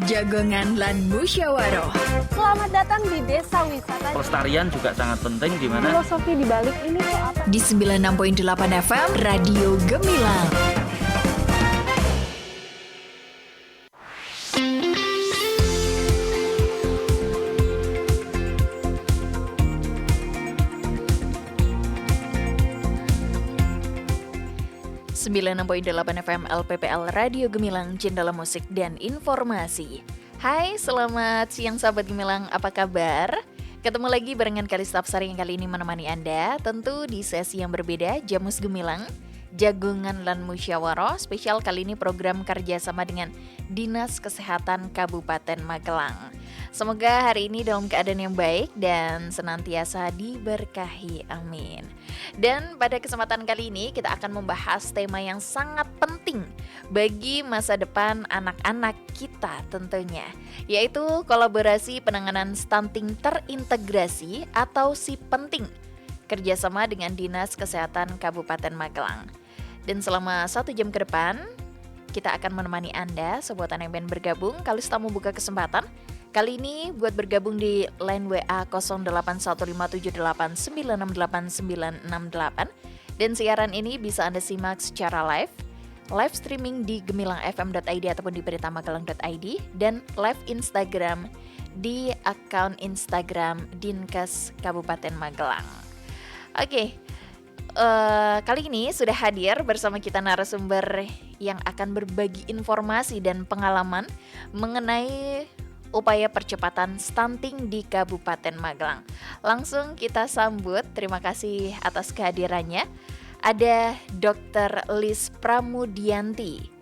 Jagongan lan musyawarah. Selamat datang di Desa Wisata. Pelestarian juga sangat penting, di mana Filosofi di balik ini tuh apa? Di 96.8 FM Radio Gemilang. .8 FM LPPL Radio Gemilang, Jendela Musik dan Informasi. Hai, selamat siang sahabat Gemilang, apa kabar? Ketemu lagi barengan Kalista Apsari yang kali ini menemani Anda, tentu di sesi yang berbeda, Jamus Gemilang, Jagongan lan Musyawarah. Spesial kali ini program kerjasama dengan Dinas Kesehatan Kabupaten Magelang. Semoga hari ini dalam keadaan yang baik dan senantiasa diberkahi, amin. Dan pada kesempatan kali ini kita akan membahas tema yang sangat penting bagi masa depan anak-anak kita tentunya, yaitu kolaborasi penanganan stunting terintegrasi atau SIPenting, kerjasama dengan Dinas Kesehatan Kabupaten Magelang. Dan selama 1 jam ke depan kita akan menemani Anda, sobat yang pengen bergabung. Kalau kamu buka kesempatan kali ini buat bergabung di line WA 081578968968. Dan siaran ini bisa Anda simak secara live streaming di gemilangfm.id ataupun di beritamagelang.id, dan live Instagram di akun Instagram Dinkes Kabupaten Magelang. Oke, kali ini sudah hadir bersama kita narasumber yang akan berbagi informasi dan pengalaman mengenai upaya percepatan stunting di Kabupaten Magelang. Langsung kita sambut, terima kasih atas kehadirannya. Ada Dr. Lis Pramudianti.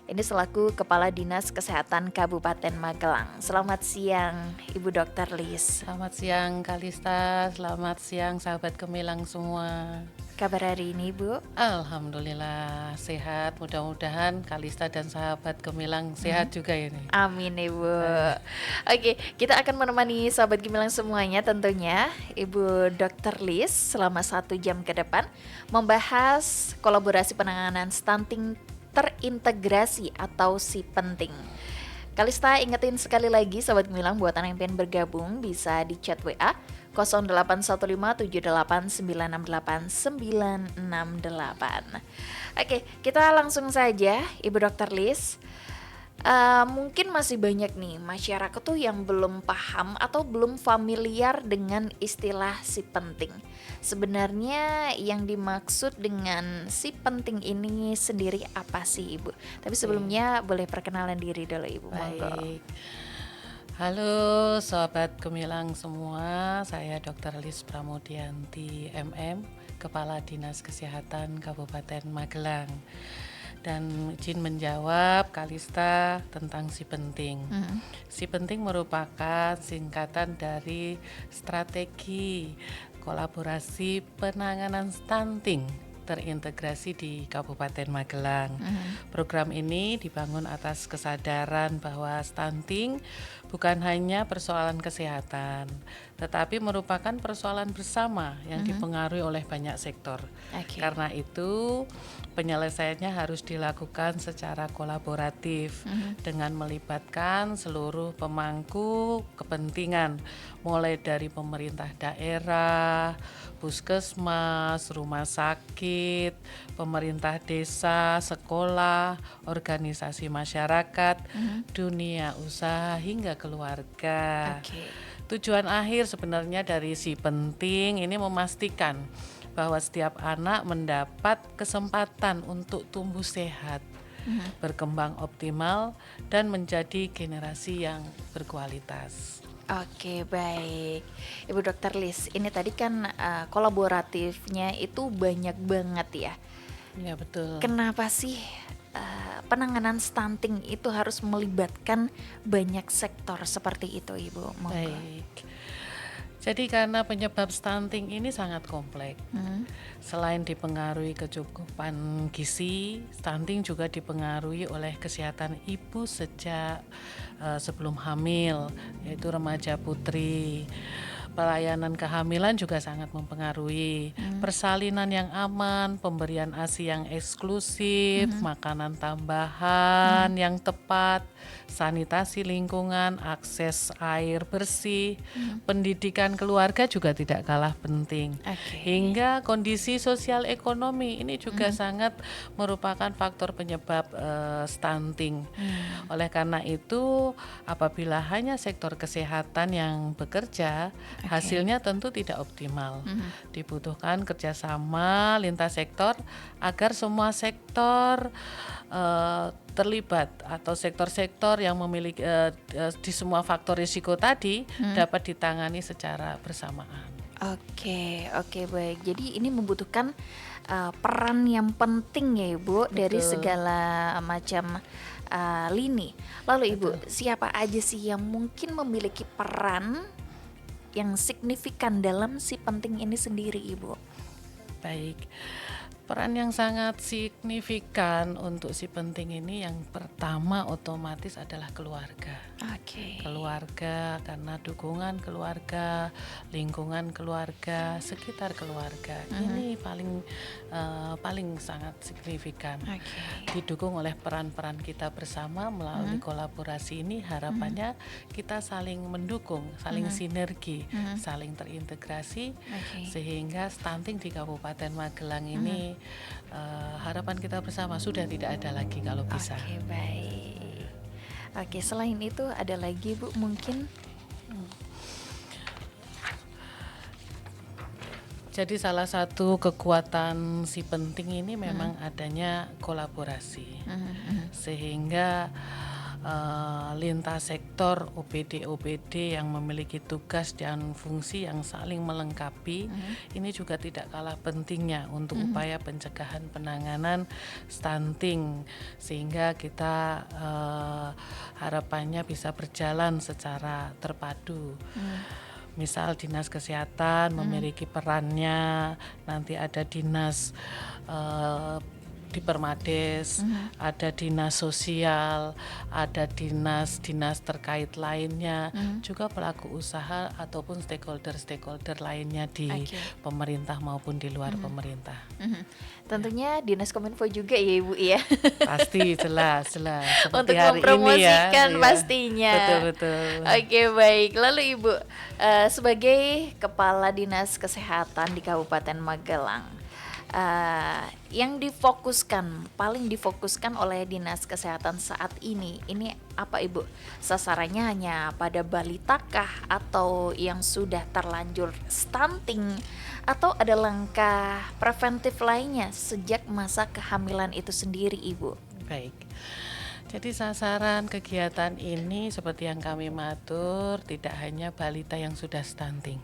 Ini selaku Kepala Dinas Kesehatan Kabupaten Magelang. Selamat siang, Ibu Dr. Lis. Selamat siang Kalista, selamat siang sahabat Gemilang semua. Kabar hari ini, Bu? Alhamdulillah sehat, mudah-mudahan Kalista dan sahabat Gemilang sehat juga ini. Amin, Ibu. Oke, kita akan menemani sahabat Gemilang semuanya tentunya, Ibu Dr. Lis, selama 1 jam ke depan membahas kolaborasi penanganan stunting terintegrasi atau SIPenting. Kalista ingetin sekali lagi sahabat Gemilang, buat anak yang pengen bergabung bisa di chat WA 081578968968. Oke, kita langsung saja, Ibu Dr. Lis. Mungkin masih banyak nih masyarakat tuh yang belum paham atau belum familiar dengan istilah SIPenting. Sebenarnya yang dimaksud dengan SIPenting ini sendiri apa sih, Ibu? Tapi sebelumnya boleh perkenalan diri dulu, Ibu. Baik. Halo sahabat Gemilang semua, saya Dr. Lis Pramudianti MM, Kepala Dinas Kesehatan Kabupaten Magelang. Dan izin menjawab Kalista tentang SIPenting. SIPenting merupakan singkatan dari strategi kolaborasi penanganan stunting terintegrasi di Kabupaten Magelang. Program ini dibangun atas kesadaran bahwa stunting bukan hanya persoalan kesehatan, tetapi merupakan persoalan bersama yang dipengaruhi oleh banyak sektor. Karena itu penyelesaiannya harus dilakukan secara kolaboratif dengan melibatkan seluruh pemangku kepentingan, mulai dari pemerintah daerah, puskesmas, rumah sakit, pemerintah desa, sekolah, organisasi masyarakat, dunia usaha hingga keluarga. Tujuan akhir sebenarnya dari SIPenting ini memastikan bahwa setiap anak mendapat kesempatan untuk tumbuh sehat, berkembang optimal, dan menjadi generasi yang berkualitas. Oke, baik. Ibu Dr. Lis, ini tadi kan kolaboratifnya itu banyak banget ya. Ya, betul. Kenapa sih penanganan stunting itu harus melibatkan banyak sektor seperti itu, Ibu? Monggo. Baik. Jadi karena penyebab stunting ini sangat kompleks. Selain dipengaruhi kecukupan gizi, stunting juga dipengaruhi oleh kesehatan ibu sejak sebelum hamil, yaitu remaja putri. pelayanan kehamilan juga sangat mempengaruhi. Persalinan yang aman, pemberian ASI yang eksklusif, makanan tambahan yang tepat, sanitasi lingkungan, akses air bersih, pendidikan keluarga juga tidak kalah penting. Hingga kondisi sosial ekonomi ini juga sangat merupakan faktor penyebab stunting. Oleh karena itu, apabila hanya sektor kesehatan yang bekerja, hasilnya tentu tidak optimal. Dibutuhkan kerjasama lintas sektor agar semua sektor terlibat atau sektor-sektor yang memiliki di semua faktor risiko tadi dapat ditangani secara bersamaan. Oke, baik. Jadi ini membutuhkan peran yang penting ya Ibu dari segala macam lini. Lalu Ibu, siapa aja sih yang mungkin memiliki peran yang signifikan dalam si penting ini sendiri Ibu? Baik. Peran yang sangat signifikan untuk si penting ini yang pertama otomatis adalah keluarga. Keluarga, karena dukungan keluarga, lingkungan keluarga, sekitar keluarga ini paling sangat signifikan. Didukung oleh peran-peran kita bersama melalui kolaborasi ini, harapannya kita saling mendukung, saling sinergi, saling terintegrasi sehingga stunting di Kabupaten Magelang ini harapan kita bersama sudah tidak ada lagi kalau bisa. Baik. Selain itu ada lagi Bu mungkin? Jadi salah satu kekuatan si penting ini memang adanya kolaborasi, sehingga lintas sektor OPD yang memiliki tugas dan fungsi yang saling melengkapi ini juga tidak kalah pentingnya untuk upaya pencegahan penanganan stunting, sehingga kita harapannya bisa berjalan secara terpadu. Misal dinas kesehatan memiliki perannya, nanti ada dinas di Permades, ada dinas sosial, ada dinas terkait lainnya, juga pelaku usaha ataupun stakeholder lainnya di pemerintah maupun di luar pemerintah. Tentunya Dinas Kominfo juga ya Ibu ya. Pasti jelas. Untuk hari mempromosikan ini ya, pastinya. Betul. Baik. Lalu Ibu sebagai Kepala Dinas Kesehatan di Kabupaten Magelang, yang paling difokuskan oleh Dinas Kesehatan saat ini apa Ibu? Sasarannya hanya pada balita kah atau yang sudah terlanjur stunting, atau ada langkah preventif lainnya sejak masa kehamilan itu sendiri Ibu? Baik. Jadi sasaran kegiatan ini seperti yang kami matur tidak hanya balita yang sudah stunting,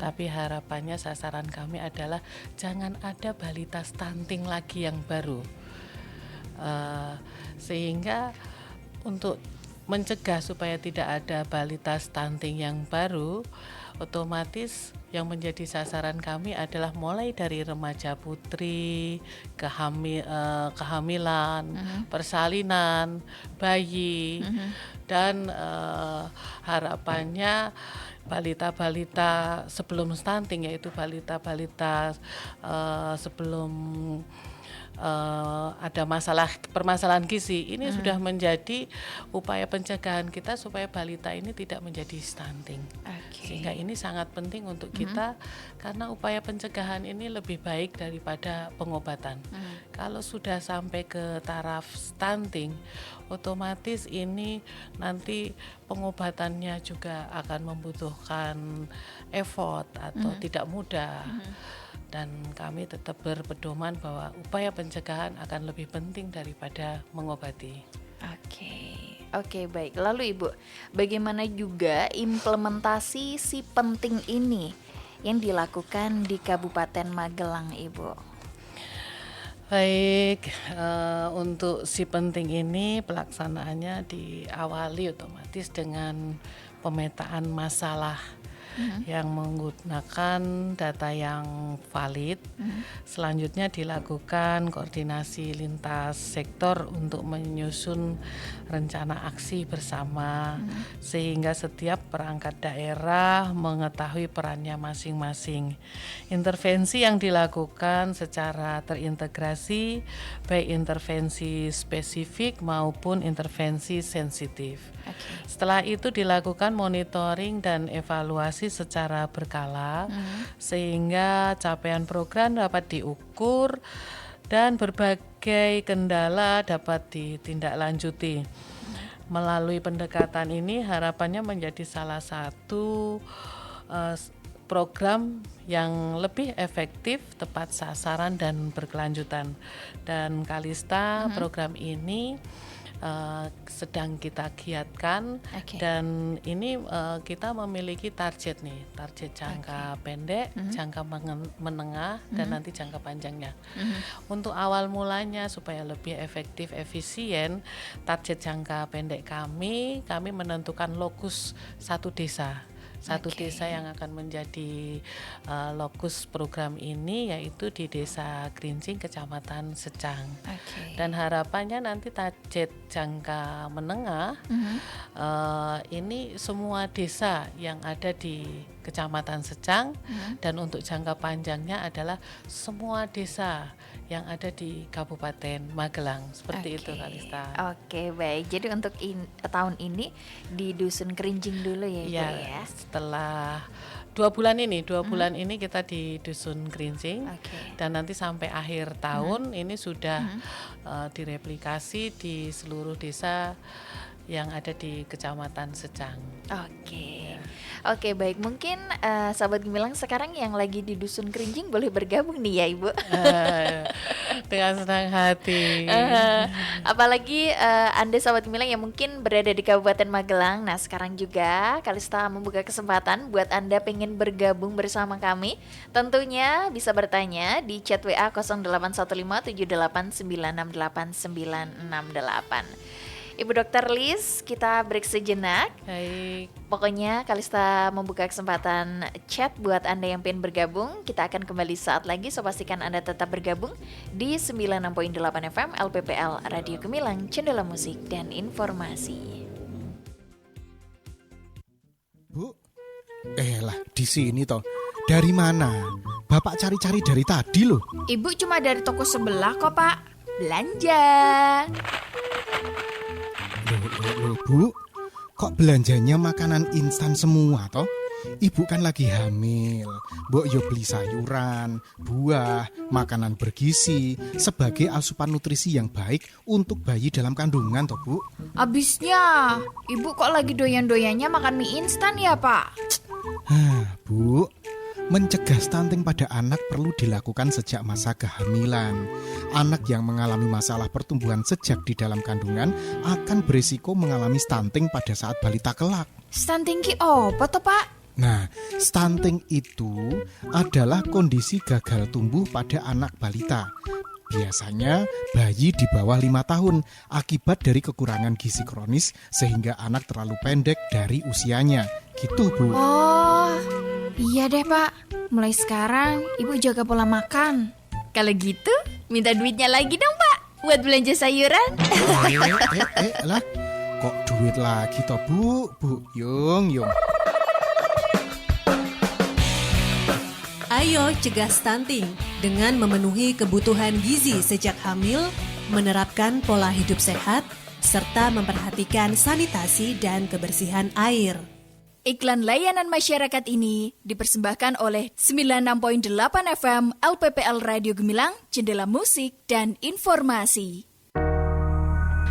tapi harapannya sasaran kami adalah jangan ada balita stunting lagi yang baru, sehingga untuk mencegah supaya tidak ada balita stunting yang baru, otomatis yang menjadi sasaran kami adalah mulai dari remaja putri, kehamilan, persalinan, bayi, dan harapannya balita-balita sebelum stunting, yaitu balita-balita sebelum ada permasalahan gizi ini sudah menjadi upaya pencegahan kita supaya balita ini tidak menjadi stunting. Sehingga ini sangat penting untuk kita karena upaya pencegahan ini lebih baik daripada pengobatan. Kalau sudah sampai ke taraf stunting, otomatis ini nanti pengobatannya juga akan membutuhkan effort atau tidak mudah. Dan kami tetap berpedoman bahwa upaya pencegahan akan lebih penting daripada mengobati. Oke, baik. Lalu Ibu, bagaimana juga implementasi si penting ini yang dilakukan di Kabupaten Magelang Ibu? Baik, untuk si penting ini pelaksanaannya diawali otomatis dengan pemetaan masalah yang menggunakan data yang valid. Selanjutnya dilakukan koordinasi lintas sektor untuk menyusun rencana aksi bersama sehingga setiap perangkat daerah mengetahui perannya masing-masing. Intervensi yang dilakukan secara terintegrasi, baik intervensi spesifik maupun intervensi sensitif. Setelah itu dilakukan monitoring dan evaluasi secara berkala sehingga capaian program dapat diukur dan berbagai kendala dapat ditindaklanjuti. Melalui pendekatan ini harapannya menjadi salah satu program yang lebih efektif, tepat sasaran dan berkelanjutan. Dan Kalista program ini sedang kita giatkan dan ini kita memiliki target jangka pendek, jangka menengah dan nanti jangka panjangnya. Untuk awal mulanya supaya lebih efektif efisien, target jangka pendek kami menentukan lokus satu desa yang akan menjadi lokus program ini, yaitu di Desa Grincing, Kecamatan Secang. Dan harapannya nanti target jangka menengah ini semua desa yang ada di Kecamatan Secang, dan untuk jangka panjangnya adalah semua desa yang ada di Kabupaten Magelang. Seperti itu, Kalista. Oke, baik. Jadi untuk tahun ini di Dusun Kerinjing dulu ya, Ibu ya. Setelah 2 bulan ini kita di Dusun Kerinjing, dan nanti sampai akhir tahun ini sudah direplikasi di seluruh desa yang ada di Kecamatan Secang. Oke, baik. Mungkin sahabat Gemilang sekarang yang lagi di Dusun Kerinjing boleh bergabung nih ya, Ibu. Dengan senang hati. Apalagi Anda sahabat Gemilang yang mungkin berada di Kabupaten Magelang. Nah, sekarang juga Kalista membuka kesempatan buat Anda pengen bergabung bersama kami. Tentunya bisa bertanya di chat WA 081578968968. Ibu Dr. Liz, kita break sejenak. Baik. Pokoknya Kalista membuka kesempatan chat buat Anda yang pengen bergabung. Kita akan kembali saat lagi, so pastikan Anda tetap bergabung di 96.8 FM LPPL Radio Gemilang, Jendela Musik dan Informasi. Bu, lah di sini toh. Dari mana? Bapak cari-cari dari tadi loh. Ibu cuma dari toko sebelah kok, Pak. Belanja. Loh, Bu, kok belanjanya makanan instan semua toh? Ibu kan lagi hamil. Mbok yo beli sayuran, buah, makanan bergizi sebagai asupan nutrisi yang baik untuk bayi dalam kandungan toh, Bu. Abisnya, Ibu kok lagi doyan-doyannya makan mie instan ya, Pak? Bu, mencegah stunting pada anak perlu dilakukan sejak masa kehamilan. Anak yang mengalami masalah pertumbuhan sejak di dalam kandungan akan berisiko mengalami stunting pada saat balita kelak. Stunting ki apa toh, Pak? Nah, stunting itu adalah kondisi gagal tumbuh pada anak balita. Biasanya bayi di bawah 5 tahun akibat dari kekurangan gizi kronis sehingga anak terlalu pendek dari usianya. Gitu, Bu. Oh, iya deh, Pak. Mulai sekarang Ibu jaga pola makan. Kalau gitu, minta duitnya lagi dong, Pak, buat belanja sayuran. Lah, kok duit lagi toh, Bu? Yung. Ayo cegah stunting dengan memenuhi kebutuhan gizi sejak hamil, menerapkan pola hidup sehat, serta memperhatikan sanitasi dan kebersihan air. Iklan layanan masyarakat ini dipersembahkan oleh 96.8 FM LPPL Radio Gemilang, Jendela Musik dan Informasi.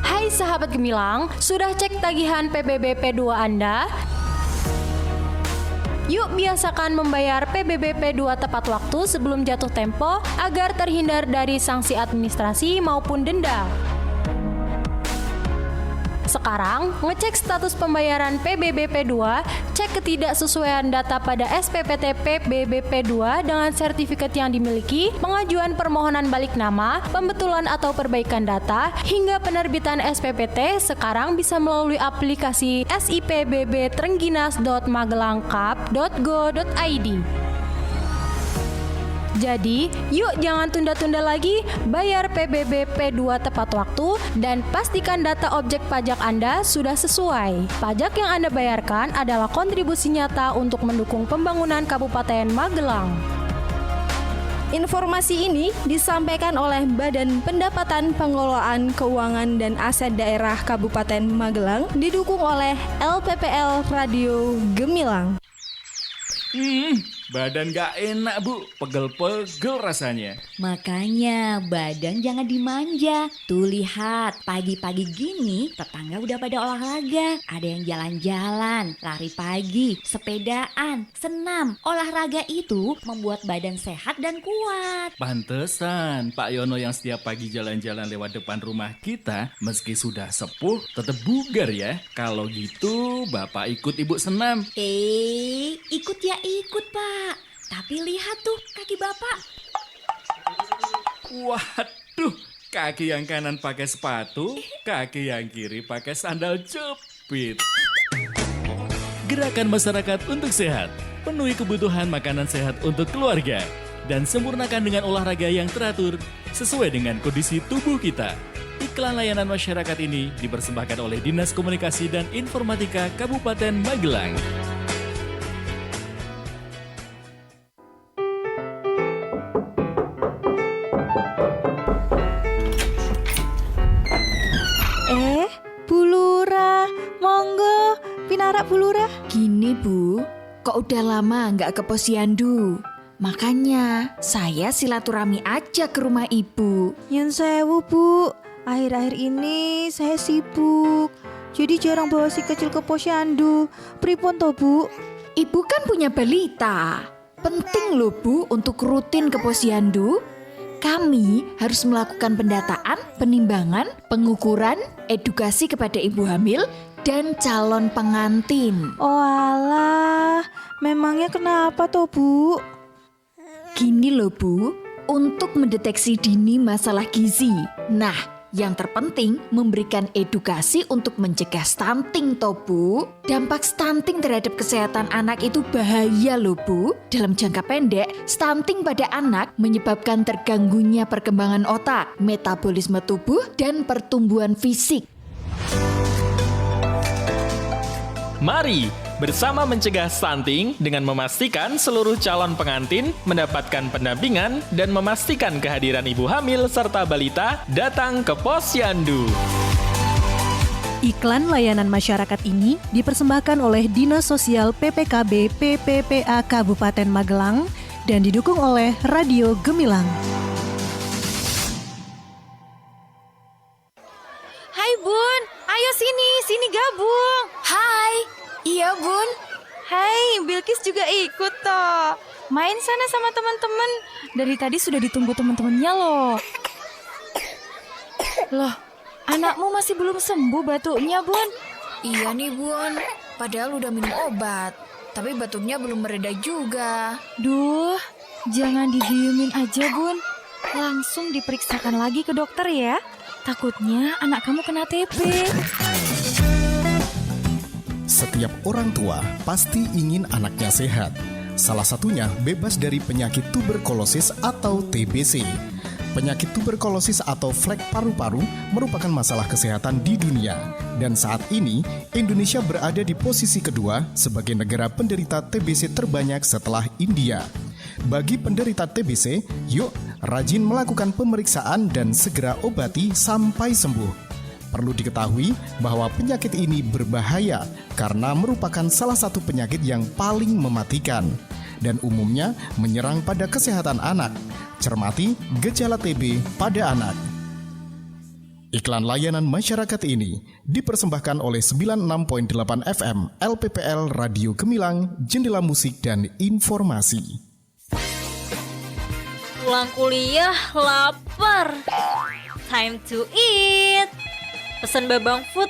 Hai sahabat Gemilang, sudah cek tagihan PBB P2 Anda? Yuk biasakan membayar PBB P2 tepat waktu sebelum jatuh tempo agar terhindar dari sanksi administrasi maupun denda. Sekarang, ngecek status pembayaran PBBP 2, cek ketidaksesuaian data pada SPPT PBBP 2 dengan sertifikat yang dimiliki, pengajuan permohonan balik nama, pembetulan atau perbaikan data, hingga penerbitan SPPT sekarang bisa melalui aplikasi sipbb.trengginas.magelangkap.go.id. Jadi, yuk jangan tunda-tunda lagi, bayar PBBP 2 tepat waktu dan pastikan data objek pajak Anda sudah sesuai. Pajak yang Anda bayarkan adalah kontribusi nyata untuk mendukung pembangunan Kabupaten Magelang. Informasi ini disampaikan oleh Badan Pendapatan Pengelolaan Keuangan dan Aset Daerah Kabupaten Magelang, didukung oleh LPPL Radio Gemilang. Badan gak enak bu, pegel-pegel rasanya. Makanya badan jangan dimanja. Tuh lihat, pagi-pagi gini tetangga udah pada olahraga. Ada yang jalan-jalan, lari pagi, sepedaan, senam. Olahraga itu membuat badan sehat dan kuat. Pantesan Pak Yono yang setiap pagi jalan-jalan lewat depan rumah kita, meski sudah sepuh tetap bugar ya. Kalau gitu Bapak ikut Ibu senam. Ikut ya ikut Pak. Tapi lihat tuh kaki Bapak. Waduh, kaki yang kanan pakai sepatu, kaki yang kiri pakai sandal jepit. Gerakan masyarakat untuk sehat. Penuhi kebutuhan makanan sehat untuk keluarga. Dan sempurnakan dengan olahraga yang teratur sesuai dengan kondisi tubuh kita. Iklan layanan masyarakat ini dipersembahkan oleh Dinas Komunikasi dan Informatika Kabupaten Magelang. Bu Lurah, monggo, pinarak Bu Lurah. Gini Bu, kok udah lama nggak ke posyandu? Makanya saya silaturahmi aja ke rumah Ibu. Nyun sewu Bu, akhir-akhir ini saya sibuk, jadi jarang bawa si kecil ke posyandu. Pripun toh Bu? Ibu kan punya balita. Penting loh Bu untuk rutin ke posyandu. Kami harus melakukan pendataan, penimbangan, pengukuran, edukasi kepada ibu hamil, dan calon pengantin. Oh alah, memangnya kenapa toh Bu? Gini loh Bu, untuk mendeteksi dini masalah gizi. Nah, yang terpenting memberikan edukasi untuk mencegah stunting toh Bu. Dampak stunting terhadap kesehatan anak itu bahaya loh Bu. Dalam jangka pendek, stunting pada anak menyebabkan terganggunya perkembangan otak, metabolisme tubuh, dan pertumbuhan fisik. Mari bersama mencegah stunting dengan memastikan seluruh calon pengantin mendapatkan pendampingan dan memastikan kehadiran ibu hamil serta balita datang ke posyandu. Iklan layanan masyarakat ini dipersembahkan oleh Dinas Sosial PPKB PPPA Kabupaten Magelang dan didukung oleh Radio Gemilang. Hai Bun, ayo sini gabung. Hai, iya Bun. Hai, Bilkis juga ikut toh. Main sana sama teman-teman. Dari tadi sudah ditunggu teman-temannya loh. Loh, anakmu masih belum sembuh batuknya, Bun? Iya nih Bun, padahal udah minum obat, tapi batuknya belum mereda juga. Duh, jangan didiemin aja Bun. Langsung diperiksakan lagi ke dokter ya. Takutnya anak kamu kena TB. Setiap orang tua pasti ingin anaknya sehat. Salah satunya bebas dari penyakit tuberkulosis atau TBC. Penyakit tuberkulosis atau flek paru-paru merupakan masalah kesehatan di dunia. Dan saat ini, Indonesia berada di posisi kedua sebagai negara penderita TBC terbanyak setelah India. Bagi penderita TBC, yuk rajin melakukan pemeriksaan dan segera obati sampai sembuh. Perlu diketahui bahwa penyakit ini berbahaya karena merupakan salah satu penyakit yang paling mematikan dan umumnya menyerang pada kesehatan anak. Cermati gejala TB pada anak. Iklan layanan masyarakat ini dipersembahkan oleh 96.8 FM LPPL Radio Gemilang, Jendela Musik dan Informasi. Pulang kuliah lapar. Time to eat. Pesen Babang Food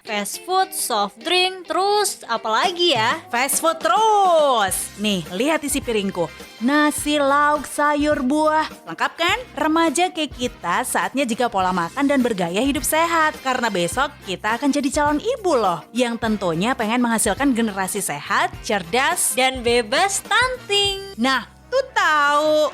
fast food, soft drink, terus apa lagi ya? Fast food terus. Nih, lihat isi piringku. Nasi, lauk, sayur, buah. Lengkap kan? Remaja kayak kita saatnya jika pola makan dan bergaya hidup sehat. Karena besok kita akan jadi calon ibu loh. Yang tentunya pengen menghasilkan generasi sehat, cerdas, dan bebas stunting. Nah, tuh tahu.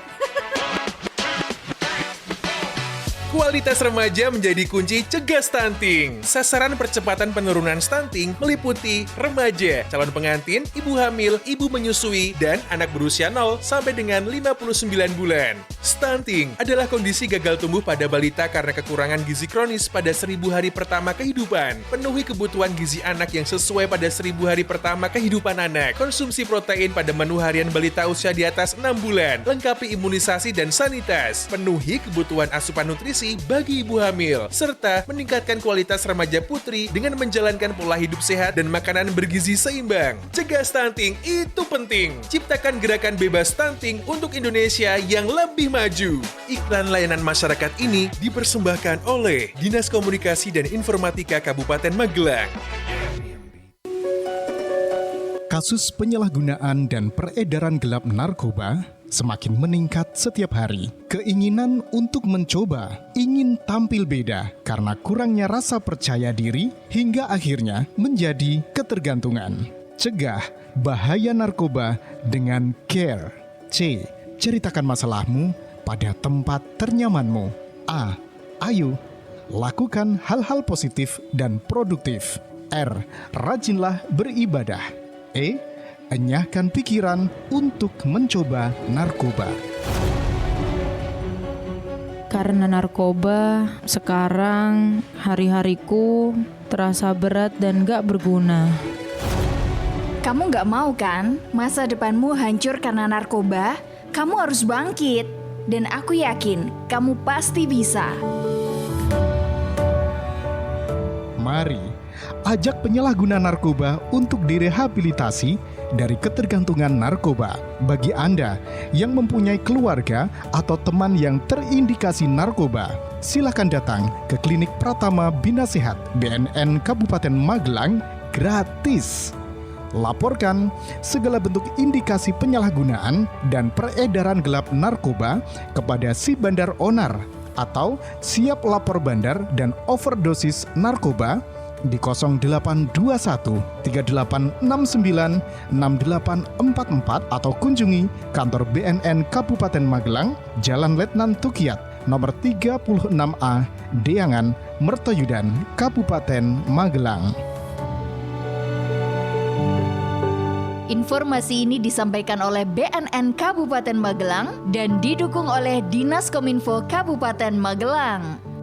Kualitas remaja menjadi kunci cegah stunting. Sasaran percepatan penurunan stunting meliputi remaja, calon pengantin, ibu hamil, ibu menyusui, dan anak berusia 0 sampai dengan 59 bulan. Stunting adalah kondisi gagal tumbuh pada balita karena kekurangan gizi kronis pada 1000 hari pertama kehidupan. Penuhi kebutuhan gizi anak yang sesuai pada 1000 hari pertama kehidupan anak. Konsumsi protein pada menu harian balita usia di atas 6 bulan. Lengkapi imunisasi dan sanitas. Penuhi kebutuhan asupan nutrisi bagi ibu hamil, serta meningkatkan kualitas remaja putri dengan menjalankan pola hidup sehat dan makanan bergizi seimbang. Cegah stunting itu penting. Ciptakan gerakan bebas stunting untuk Indonesia yang lebih maju. Iklan layanan masyarakat ini dipersembahkan oleh Dinas Komunikasi dan Informatika Kabupaten Magelang. Kasus penyalahgunaan dan peredaran gelap narkoba semakin meningkat setiap hari. Keinginan untuk mencoba, ingin tampil beda karena kurangnya rasa percaya diri hingga akhirnya menjadi ketergantungan. Cegah bahaya narkoba dengan CARE. C. Ceritakan masalahmu pada tempat ternyamanmu. A. Ayo, lakukan hal-hal positif dan produktif. R. Rajinlah beribadah. E. Enyahkan pikiran untuk mencoba narkoba. Karena narkoba, sekarang hari-hariku terasa berat dan gak berguna. Kamu gak mau kan masa depanmu hancur karena narkoba? Kamu harus bangkit. Dan aku yakin kamu pasti bisa. Mari ajak penyalahguna narkoba untuk direhabilitasi dari ketergantungan narkoba. Bagi Anda yang mempunyai keluarga atau teman yang terindikasi narkoba, silakan datang ke Klinik Pratama Bina Sehat BNN Kabupaten Magelang gratis. Laporkan segala bentuk indikasi penyalahgunaan dan peredaran gelap narkoba kepada si bandar onar atau siap lapor bandar dan overdosis narkoba di 0821 3869 6844 atau kunjungi kantor BNN Kabupaten Magelang, Jalan Letnan Tukiat, nomor 36A, Deangan, Mertoyudan, Kabupaten Magelang. Informasi ini disampaikan oleh BNN Kabupaten Magelang dan didukung oleh Dinas Kominfo Kabupaten Magelang.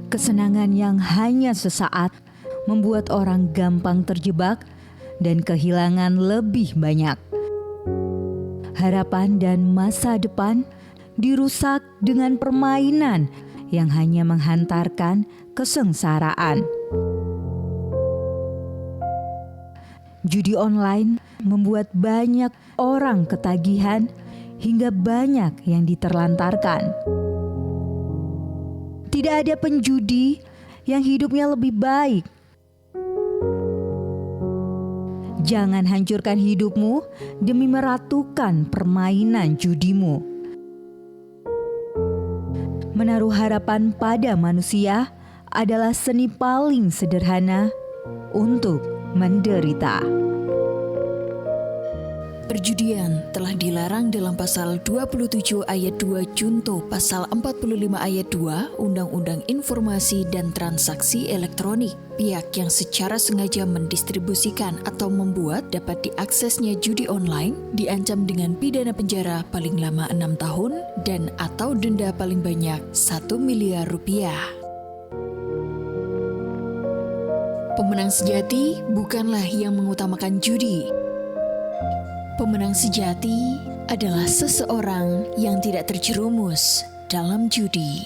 Kesenangan yang hanya sesaat membuat orang gampang terjebak dan kehilangan lebih banyak. Harapan dan masa depan dirusak dengan permainan yang hanya menghantarkan kesengsaraan. Judi online membuat banyak orang ketagihan hingga banyak yang diterlantarkan. Tidak ada penjudi yang hidupnya lebih baik. Jangan hancurkan hidupmu demi meratukan permainan judimu. Menaruh harapan pada manusia adalah seni paling sederhana untuk menderita. Perjudian telah dilarang dalam pasal 27 ayat 2 Junto pasal 45 ayat 2 Undang-Undang Informasi dan Transaksi Elektronik. Pihak yang secara sengaja mendistribusikan atau membuat dapat diaksesnya judi online diancam dengan pidana penjara paling lama 6 tahun dan atau denda paling banyak 1 miliar rupiah. Pemenang sejati bukanlah yang mengutamakan judi. Pemenang sejati adalah seseorang yang tidak terjerumus dalam judi.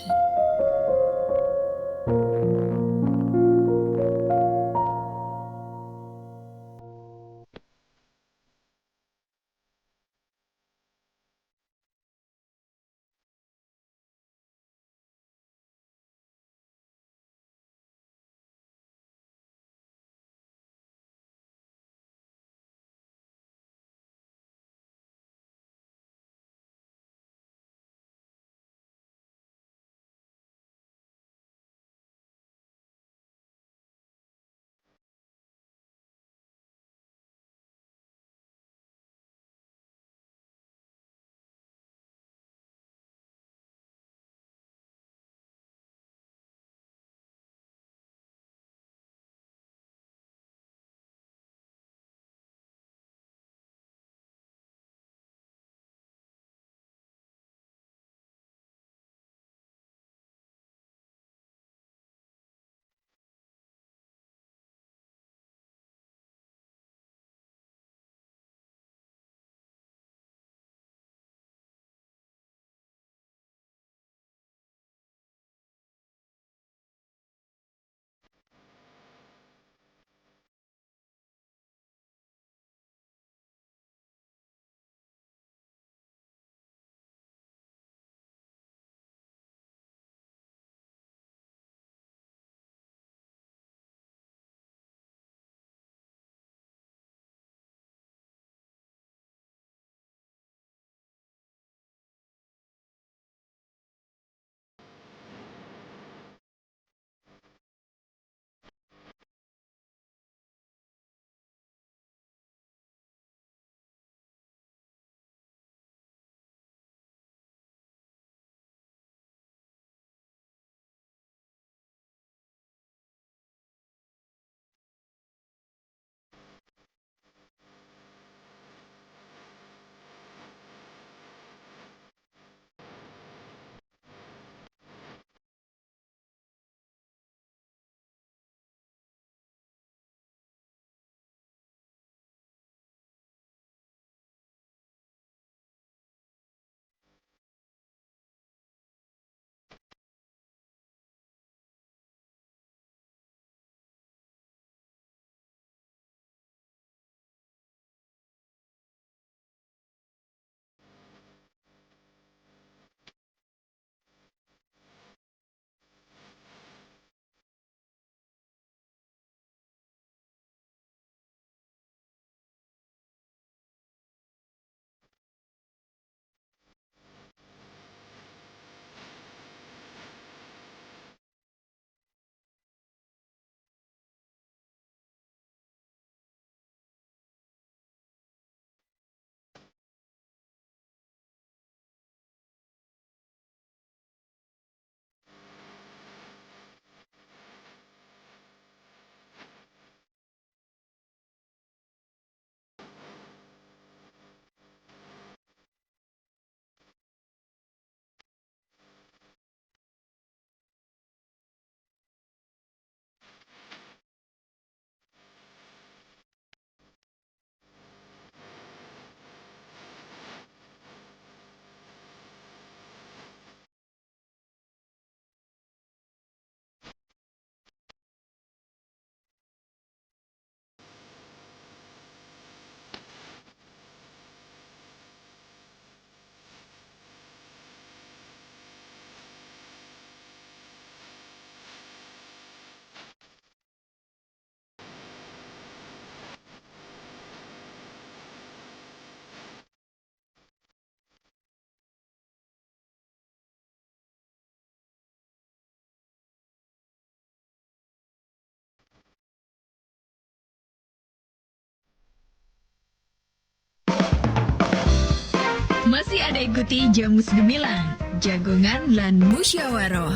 Anda ikuti Jamus Gemilang, Jagongan lan Musyawaroh.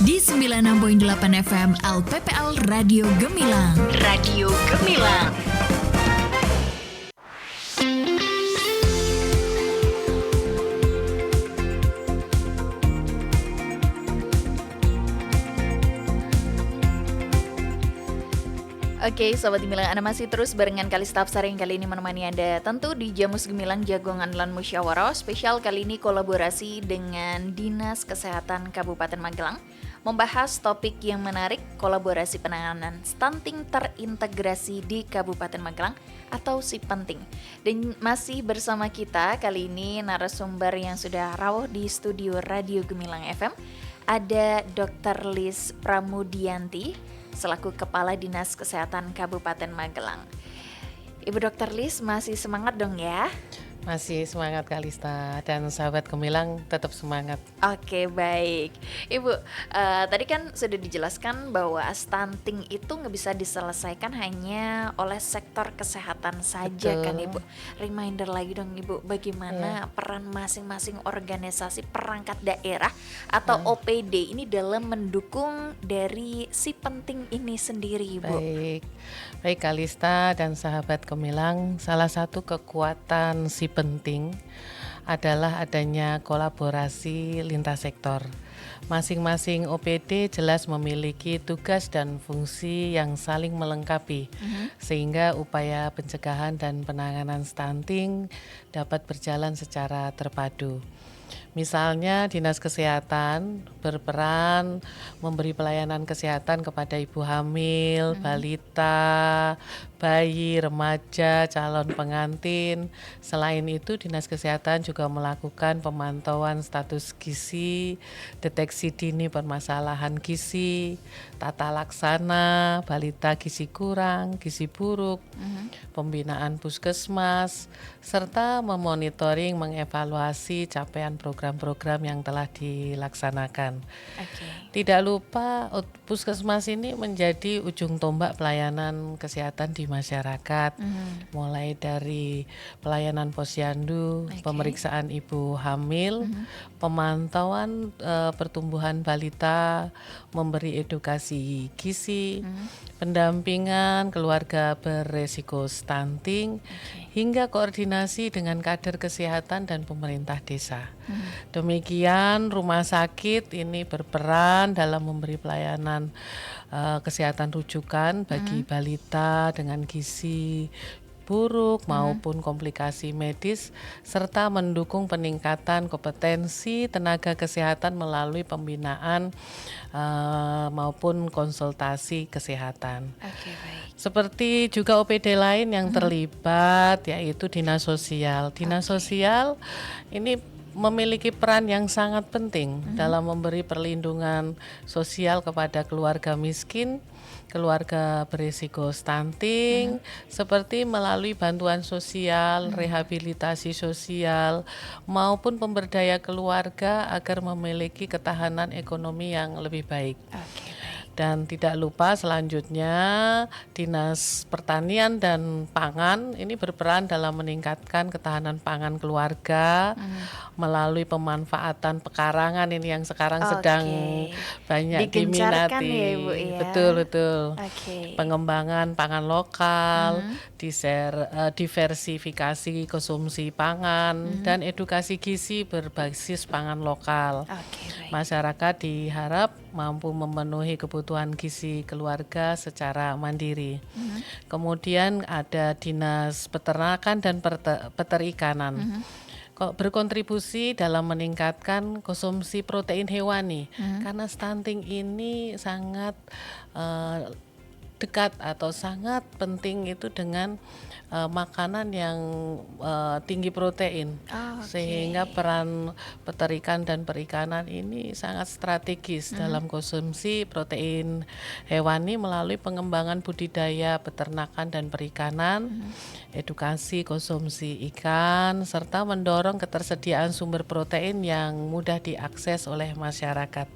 Di 96.8 FM LPPL Radio Gemilang. Radio Gemilang. Oke, Sobat Gemilang, Anda masih terus barengan Kalista Absar yang kali ini menemani Anda tentu di Jamus Gemilang Jagongan lan Musyawarah. Spesial kali ini kolaborasi dengan Dinas Kesehatan Kabupaten Magelang membahas topik yang menarik, kolaborasi penanganan stunting terintegrasi di Kabupaten Magelang atau SIPenting. Dan masih bersama kita kali ini narasumber yang sudah rawuh di studio Radio Gemilang FM, ada Dr. Liz Pramudianti selaku Kepala Dinas Kesehatan Kabupaten Magelang. Ibu Dr. Liz masih semangat dong ya? Masih semangat Kalista, dan sahabat Gemilang tetap semangat. Oke, baik. Ibu, tadi kan sudah dijelaskan bahwa stunting itu nggak bisa diselesaikan hanya oleh sektor kesehatan saja. Betul. Kan Ibu. Reminder lagi dong Ibu, bagaimana peran masing-masing organisasi perangkat daerah atau OPD ini dalam mendukung dari SIPenting ini sendiri, Ibu. Baik Kalista dan sahabat Gemilang, salah satu kekuatan SIPenting adalah adanya kolaborasi lintas sektor. Masing-masing OPD jelas memiliki tugas dan fungsi yang saling melengkapi, sehingga upaya pencegahan dan penanganan stunting dapat berjalan secara terpadu. Misalnya Dinas Kesehatan berperan memberi pelayanan kesehatan kepada ibu hamil, balita, bayi, remaja, calon pengantin. Selain itu Dinas Kesehatan juga melakukan pemantauan status gizi, deteksi dini permasalahan gizi, tata laksana, balita gizi kurang, gizi buruk, pembinaan puskesmas, serta memonitoring, mengevaluasi capaian program-program yang telah dilaksanakan. Tidak lupa puskesmas ini menjadi ujung tombak pelayanan kesehatan di masyarakat, mulai dari pelayanan posyandu, pemeriksaan ibu hamil, pemantauan pertumbuhan balita, memberi edukasi gizi, pendampingan keluarga beresiko stunting, hingga koordinasi dengan kader kesehatan dan pemerintah desa. Demikian rumah sakit ini berperan dalam memberi pelayanan kesehatan rujukan bagi balita dengan gizi buruk maupun komplikasi medis, serta mendukung peningkatan kompetensi tenaga kesehatan melalui pembinaan maupun konsultasi kesehatan. Seperti juga OPD lain yang terlibat, yaitu Dinas Sosial. Dinas Sosial ini memiliki peran yang sangat penting dalam memberi perlindungan sosial kepada keluarga miskin, keluarga berisiko stunting, seperti melalui bantuan sosial, rehabilitasi sosial, maupun pemberdaya keluarga agar memiliki ketahanan ekonomi yang lebih baik. Dan tidak lupa selanjutnya Dinas Pertanian dan Pangan ini berperan dalam meningkatkan ketahanan pangan keluarga melalui pemanfaatan pekarangan ini yang sekarang sedang banyak diminati. Ya, Ibu, ya. Betul. Pengembangan pangan lokal, diversifikasi konsumsi pangan, dan edukasi gizi berbasis pangan lokal. Masyarakat diharap mampu memenuhi kebutuhan gizi keluarga secara mandiri. Kemudian ada Dinas Peternakan dan Peterikanan. Berkontribusi dalam meningkatkan konsumsi protein hewani, karena stunting ini sangat dekat atau sangat penting itu dengan makanan yang tinggi protein, sehingga peran peterikan dan perikanan ini sangat strategis dalam konsumsi protein hewani melalui pengembangan budidaya peternakan dan perikanan, edukasi konsumsi ikan, serta mendorong ketersediaan sumber protein yang mudah diakses oleh masyarakat.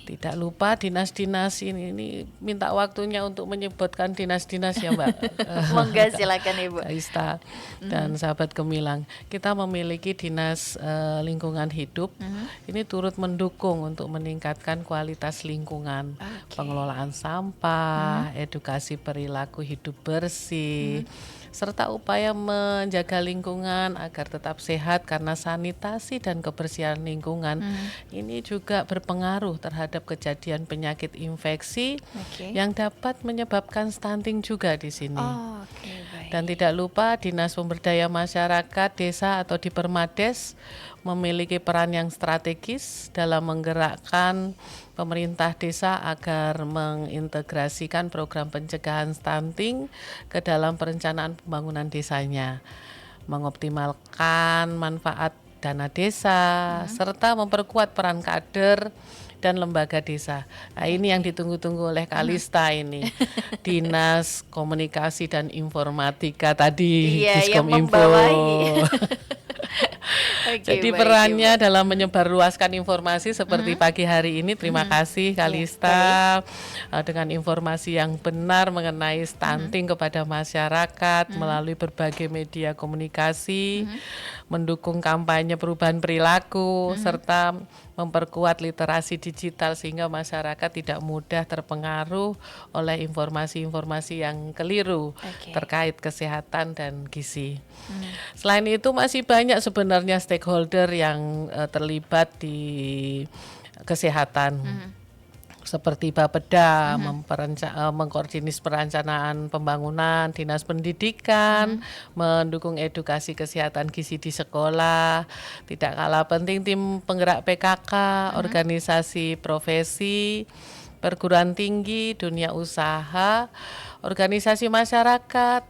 Tidak lupa dinas-dinas ini minta waktunya untuk menyebutkan dinas-dinas ya Mbak. Monggo silakan Ibu. Kalista dan sahabat Gemilang. Kita memiliki dinas lingkungan hidup. Ini turut mendukung untuk meningkatkan kualitas lingkungan, pengelolaan sampah, edukasi perilaku hidup bersih, serta upaya menjaga lingkungan agar tetap sehat karena sanitasi dan kebersihan lingkungan ini juga berpengaruh terhadap kejadian penyakit infeksi yang dapat menyebabkan stunting juga di sini. Dan tidak lupa Dinas Pemberdayaan Masyarakat Desa atau di Permades memiliki peran yang strategis dalam menggerakkan pemerintah desa agar mengintegrasikan program pencegahan stunting ke dalam perencanaan pembangunan desanya, mengoptimalkan manfaat dana desa, serta memperkuat peran kader dan lembaga desa. Nah, ini yang ditunggu-tunggu oleh Kalista ini. Dinas Komunikasi dan Informatika tadi, Diskominfo. Jadi perannya dalam menyebarluaskan informasi seperti pagi hari ini. Terima kasih Kalista dengan informasi yang benar mengenai stunting kepada masyarakat melalui berbagai media komunikasi, mendukung kampanye perubahan perilaku, serta memperkuat literasi digital sehingga masyarakat tidak mudah terpengaruh oleh informasi-informasi yang keliru terkait kesehatan dan gizi. Selain itu masih banyak sebenarnya stakeholder yang terlibat di kesehatan. Seperti Bapeda mengkoordinir perencanaan pembangunan, Dinas Pendidikan mendukung edukasi kesehatan gizi di sekolah, tidak kalah penting tim penggerak PKK, organisasi profesi, perguruan tinggi, dunia usaha, organisasi masyarakat,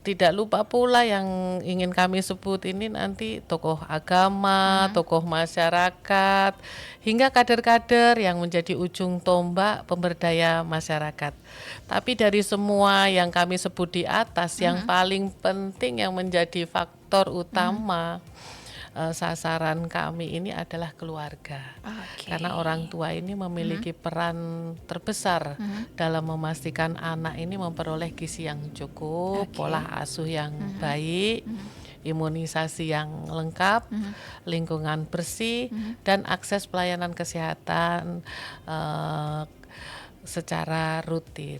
tidak lupa pula yang ingin kami sebut ini nanti tokoh agama, tokoh masyarakat, hingga kader-kader yang menjadi ujung tombak pemberdaya masyarakat. Tapi dari semua yang kami sebut di atas, yang paling penting yang menjadi faktor utama sasaran kami ini adalah keluarga. Karena orang tua ini memiliki peran terbesar dalam memastikan anak ini memperoleh gizi yang cukup, pola asuh yang baik, imunisasi yang lengkap, lingkungan bersih, dan akses pelayanan kesehatan secara rutin.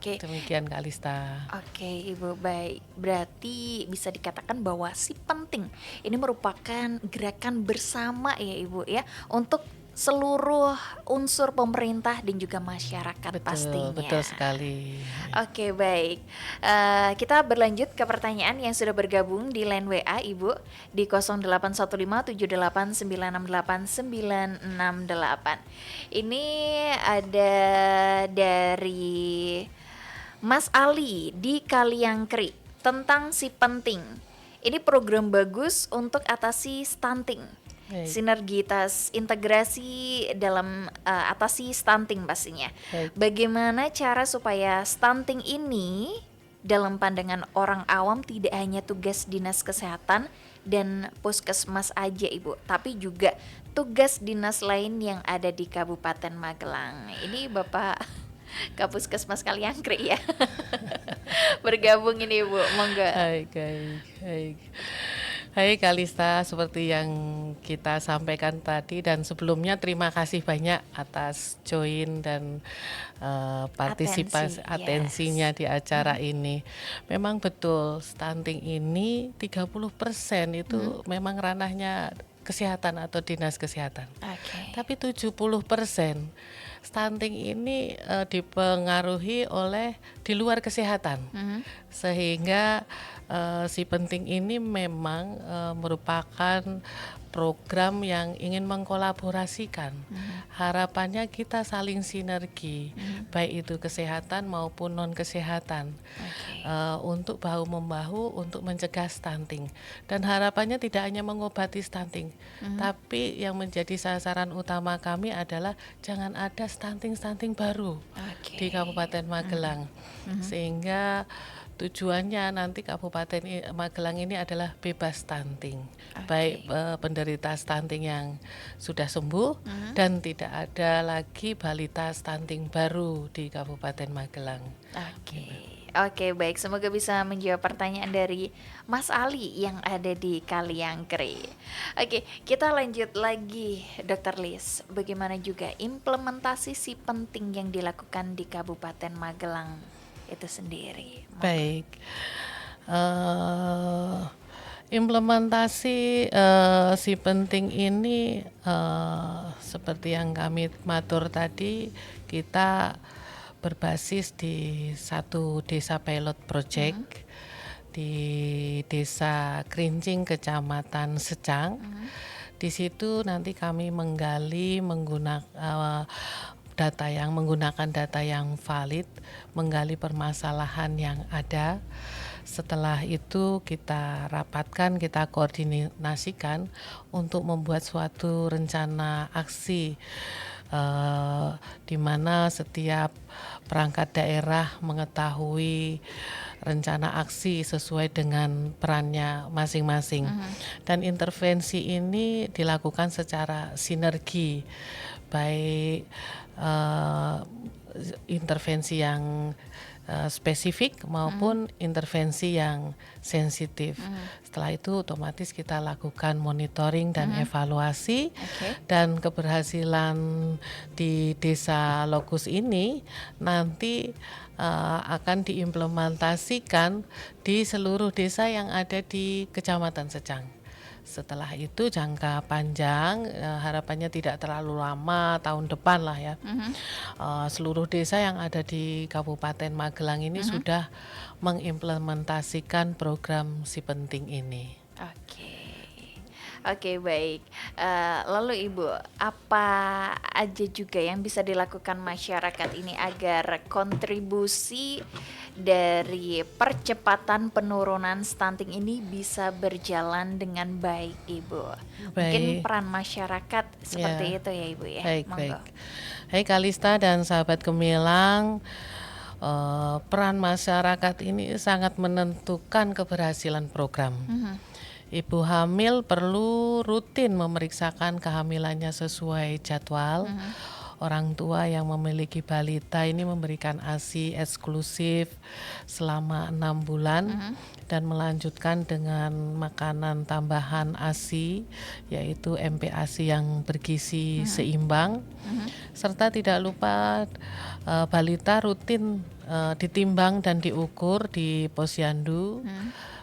Demikian Kalista. Ibu, baik. Berarti bisa dikatakan bahwa si penting ini merupakan gerakan bersama ya Ibu ya, untuk seluruh unsur pemerintah dan juga masyarakat pastinya. Betul sekali. Baik. Kita berlanjut ke pertanyaan yang sudah bergabung di line WA Ibu di 081578968968. Ini ada dari Mas Ali di Kaliangkri tentang si penting. Ini program bagus untuk atasi stunting. Sinergitas integrasi dalam atasi stunting pastinya. Bagaimana cara supaya stunting ini dalam pandangan orang awam tidak hanya tugas dinas kesehatan dan puskesmas aja Ibu, tapi juga tugas dinas lain yang ada di Kabupaten Magelang. Ini Bapak Kapuskesmas Kaliangkri ya. Bergabung ini Ibu, monggo. Hai Kalista, seperti yang kita sampaikan tadi dan sebelumnya terima kasih banyak atas join dan partisipasi atensinya di acara ini. Memang betul stunting ini 30% itu memang ranahnya kesehatan atau dinas kesehatan. Tapi 70% stunting ini dipengaruhi oleh di luar kesehatan. Sehingga si penting ini memang merupakan program yang ingin mengkolaborasikan. Harapannya kita saling sinergi, baik itu kesehatan maupun non kesehatan, untuk bahu membahu untuk mencegah stunting. Dan harapannya tidak hanya mengobati stunting, tapi yang menjadi sasaran utama kami adalah jangan ada stunting baru di Kabupaten Magelang, sehingga Tujuannya nanti Kabupaten Magelang ini adalah bebas stunting, baik penderita stunting yang sudah sembuh dan tidak ada lagi balita stunting baru di Kabupaten Magelang. Oke, baik. Semoga bisa menjawab pertanyaan dari Mas Ali yang ada di Kaliangkri. Oke, kita lanjut lagi, Dr. Lis. Bagaimana juga implementasi si penting yang dilakukan di Kabupaten Magelang itu sendiri? Baik. Implementasi si penting ini seperti yang kami matur tadi, kita berbasis di satu desa pilot project di Desa Krincing, Kecamatan Secang. Di situ nanti kami menggali menggunakan data yang valid, menggali permasalahan yang ada. Setelah itu kita rapatkan, kita koordinasikan untuk membuat suatu rencana aksi di mana setiap perangkat daerah mengetahui rencana aksi sesuai dengan perannya masing-masing. Dan intervensi ini dilakukan secara sinergi, baik intervensi yang spesifik maupun intervensi yang sensitif. Setelah itu otomatis kita lakukan monitoring dan evaluasi, dan keberhasilan di desa Lokus ini nanti akan diimplementasikan di seluruh desa yang ada di Kecamatan Secang. Setelah itu jangka panjang, harapannya tidak terlalu lama, tahun depan lah ya. Seluruh desa yang ada di Kabupaten Magelang ini sudah mengimplementasikan program si penting ini. Oke, baik. Lalu Ibu, apa aja juga yang bisa dilakukan masyarakat ini agar kontribusi dari percepatan penurunan stunting ini bisa berjalan dengan baik, Ibu? Mungkin peran masyarakat seperti itu ya, Ibu ya. Baik. Hai Kalista dan sahabat Gemilang, peran masyarakat ini sangat menentukan keberhasilan program. Ibu hamil perlu rutin memeriksakan kehamilannya sesuai jadwal. Orang tua yang memiliki balita ini memberikan ASI eksklusif selama 6 bulan dan melanjutkan dengan makanan tambahan ASI, yaitu MPASI yang bergizi seimbang. Serta tidak lupa balita rutin ditimbang dan diukur di posyandu.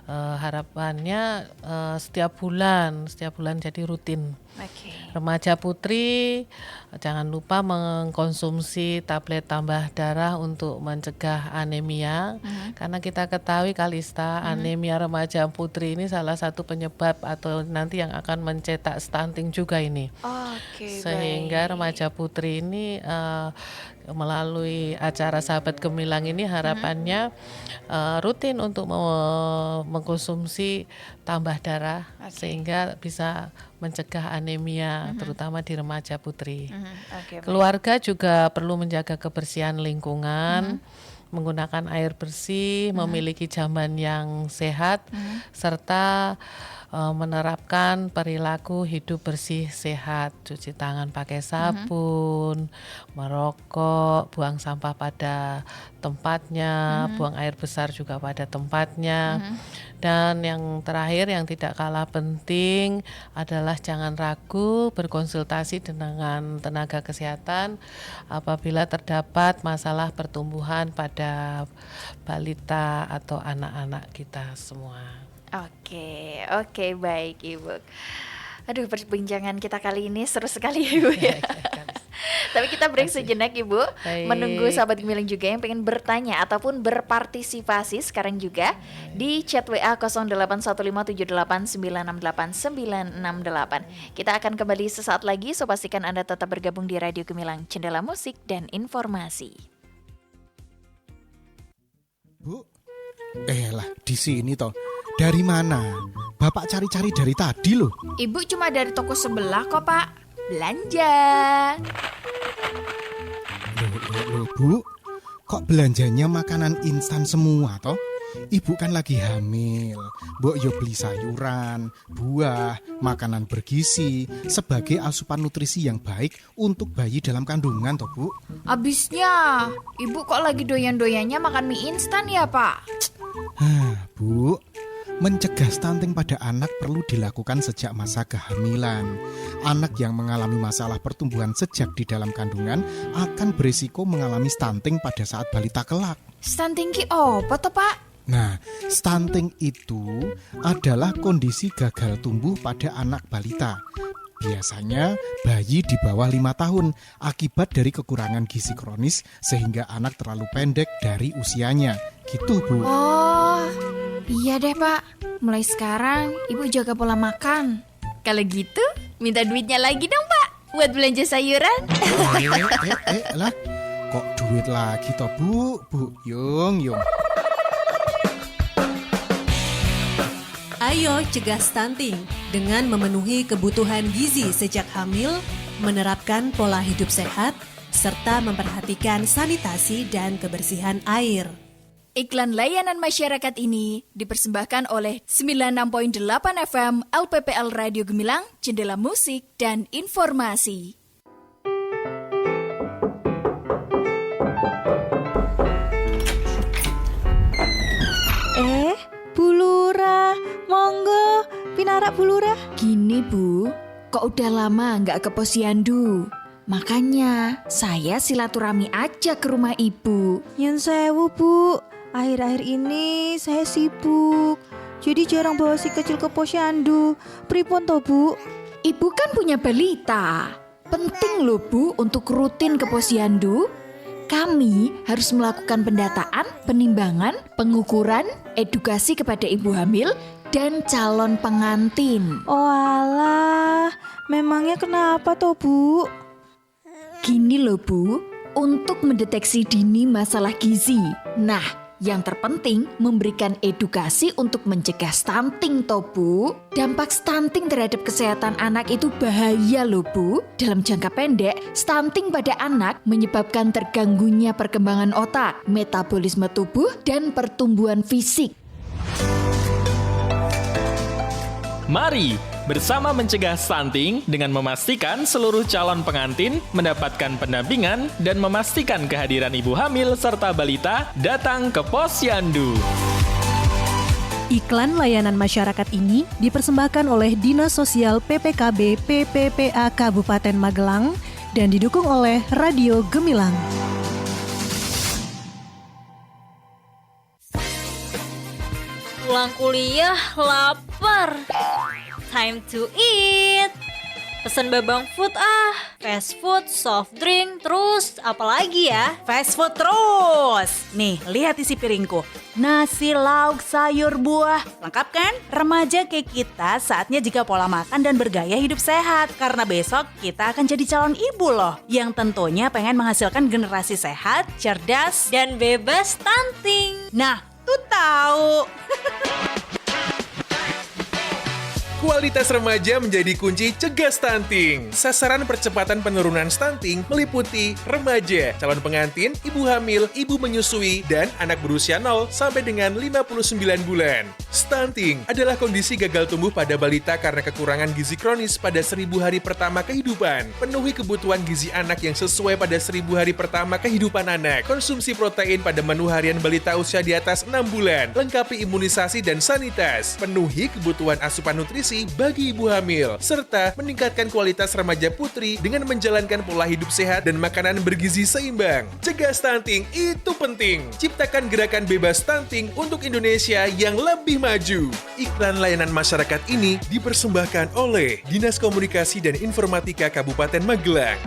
Harapannya setiap bulan jadi rutin. Remaja putri jangan lupa mengkonsumsi tablet tambah darah untuk mencegah anemia, karena kita ketahui Kalista, anemia remaja putri ini salah satu penyebab atau nanti yang akan mencetak stunting juga ini. Sehingga remaja putri ini melalui acara Sahabat Gemilang ini harapannya rutin untuk mengkonsumsi tambah darah sehingga bisa mencegah anemia terutama di remaja putri. Keluarga juga perlu menjaga kebersihan lingkungan, menggunakan air bersih, memiliki jamban yang sehat, serta menerapkan perilaku hidup bersih sehat, cuci tangan pakai sabun, merokok, buang sampah pada tempatnya, buang air besar juga pada tempatnya. Dan yang terakhir yang tidak kalah penting adalah jangan ragu berkonsultasi dengan tenaga kesehatan apabila terdapat masalah pertumbuhan pada balita atau anak-anak kita semua. Oke, baik Ibu. Aduh, perbincangan kita kali ini seru sekali Ibu ya. Tapi kita break sejenak Ibu, menunggu sahabat Gemilang juga yang pengen bertanya ataupun berpartisipasi sekarang juga di chat WA 081589689668. Kita akan kembali sesaat lagi, so pastikan Anda tetap bergabung di Radio Gemilang, Jendela Musik dan Informasi. Bu, lah di sini toh. Dari mana? Bapak cari-cari dari tadi loh. Ibu cuma dari toko sebelah kok, Pak. Belanja. Loh, Bu. Kok belanjanya makanan instan semua toh? Ibu kan lagi hamil. Mbok yo beli sayuran, buah, makanan bergizi sebagai asupan nutrisi yang baik untuk bayi dalam kandungan toh, Bu. Abisnya, ibu kok lagi doyan-doyannya makan mie instan ya, Pak? Bu, mencegah stunting pada anak perlu dilakukan sejak masa kehamilan. Anak yang mengalami masalah pertumbuhan sejak di dalam kandungan akan berisiko mengalami stunting pada saat balita kelak. Stunting ki apa toh, Pak? Nah, stunting itu adalah kondisi gagal tumbuh pada anak balita. Biasanya bayi di bawah 5 tahun akibat dari kekurangan gizi kronis sehingga anak terlalu pendek dari usianya. Gitu, Bu. Oh, iya deh, Pak. Mulai sekarang ibu jaga pola makan. Kalau gitu, minta duitnya lagi dong, Pak, buat belanja sayuran. Lah, kok duit lagi toh, Bu? Bu, Yung. Ayo cegah stunting dengan memenuhi kebutuhan gizi sejak hamil, menerapkan pola hidup sehat, serta memperhatikan sanitasi dan kebersihan air. Iklan layanan masyarakat ini dipersembahkan oleh 96.8 FM LPPL Radio Gemilang, Jendela Musik dan Informasi. Bu Lurah, monggo pinarak Bu Lurah. Gini Bu, kok udah lama nggak ke posyandu? Makanya saya silaturahmi aja ke rumah ibu. Nyun sewu Bu, akhir-akhir ini saya sibuk, jadi jarang bawa si kecil ke posyandu. Pripun toh Bu? Ibu kan punya balita. Penting loh Bu untuk rutin ke posyandu. Kami harus melakukan pendataan, penimbangan, pengukuran, edukasi kepada ibu hamil, dan calon pengantin. Oh alah, memangnya kenapa toh Bu? Gini loh Bu, untuk mendeteksi dini masalah gizi. Nah, yang terpenting memberikan edukasi untuk mencegah stunting toh Bu. Dampak stunting terhadap kesehatan anak itu bahaya loh Bu. Dalam jangka pendek, stunting pada anak menyebabkan terganggunya perkembangan otak, metabolisme tubuh, dan pertumbuhan fisik. Mari bersama mencegah stunting dengan memastikan seluruh calon pengantin mendapatkan pendampingan dan memastikan kehadiran ibu hamil serta balita datang ke posyandu. Iklan layanan masyarakat ini dipersembahkan oleh Dinas Sosial PPKB PPPA Kabupaten Magelang dan didukung oleh Radio Gemilang. Pulang kuliah lapar. Time to eat. Pesen Babang Food fast food, soft drink, terus apa lagi ya? Fast food terus. Nih, lihat isi piringku. Nasi, lauk, sayur, buah. Lengkap kan? Remaja kayak kita saatnya jika pola makan dan bergaya hidup sehat. Karena besok kita akan jadi calon ibu loh. Yang tentunya pengen menghasilkan generasi sehat, cerdas, dan bebas stunting. Nah, tuh tahu. Kualitas remaja menjadi kunci cegah stunting. Sasaran percepatan penurunan stunting meliputi remaja, calon pengantin, ibu hamil, ibu menyusui, dan anak berusia 0 sampai dengan 59 bulan. Stunting adalah kondisi gagal tumbuh pada balita karena kekurangan gizi kronis pada 1000 hari pertama kehidupan. Penuhi kebutuhan gizi anak yang sesuai pada 1000 hari pertama kehidupan anak. Konsumsi protein pada menu harian balita usia di atas 6 bulan. Lengkapi imunisasi dan sanitas. Penuhi kebutuhan asupan nutrisi bagi ibu hamil, serta meningkatkan kualitas remaja putri dengan menjalankan pola hidup sehat dan makanan bergizi seimbang. Cegah stunting itu penting. Ciptakan gerakan bebas stunting untuk Indonesia yang lebih maju. Iklan layanan masyarakat ini dipersembahkan oleh Dinas Komunikasi dan Informatika Kabupaten Magelang.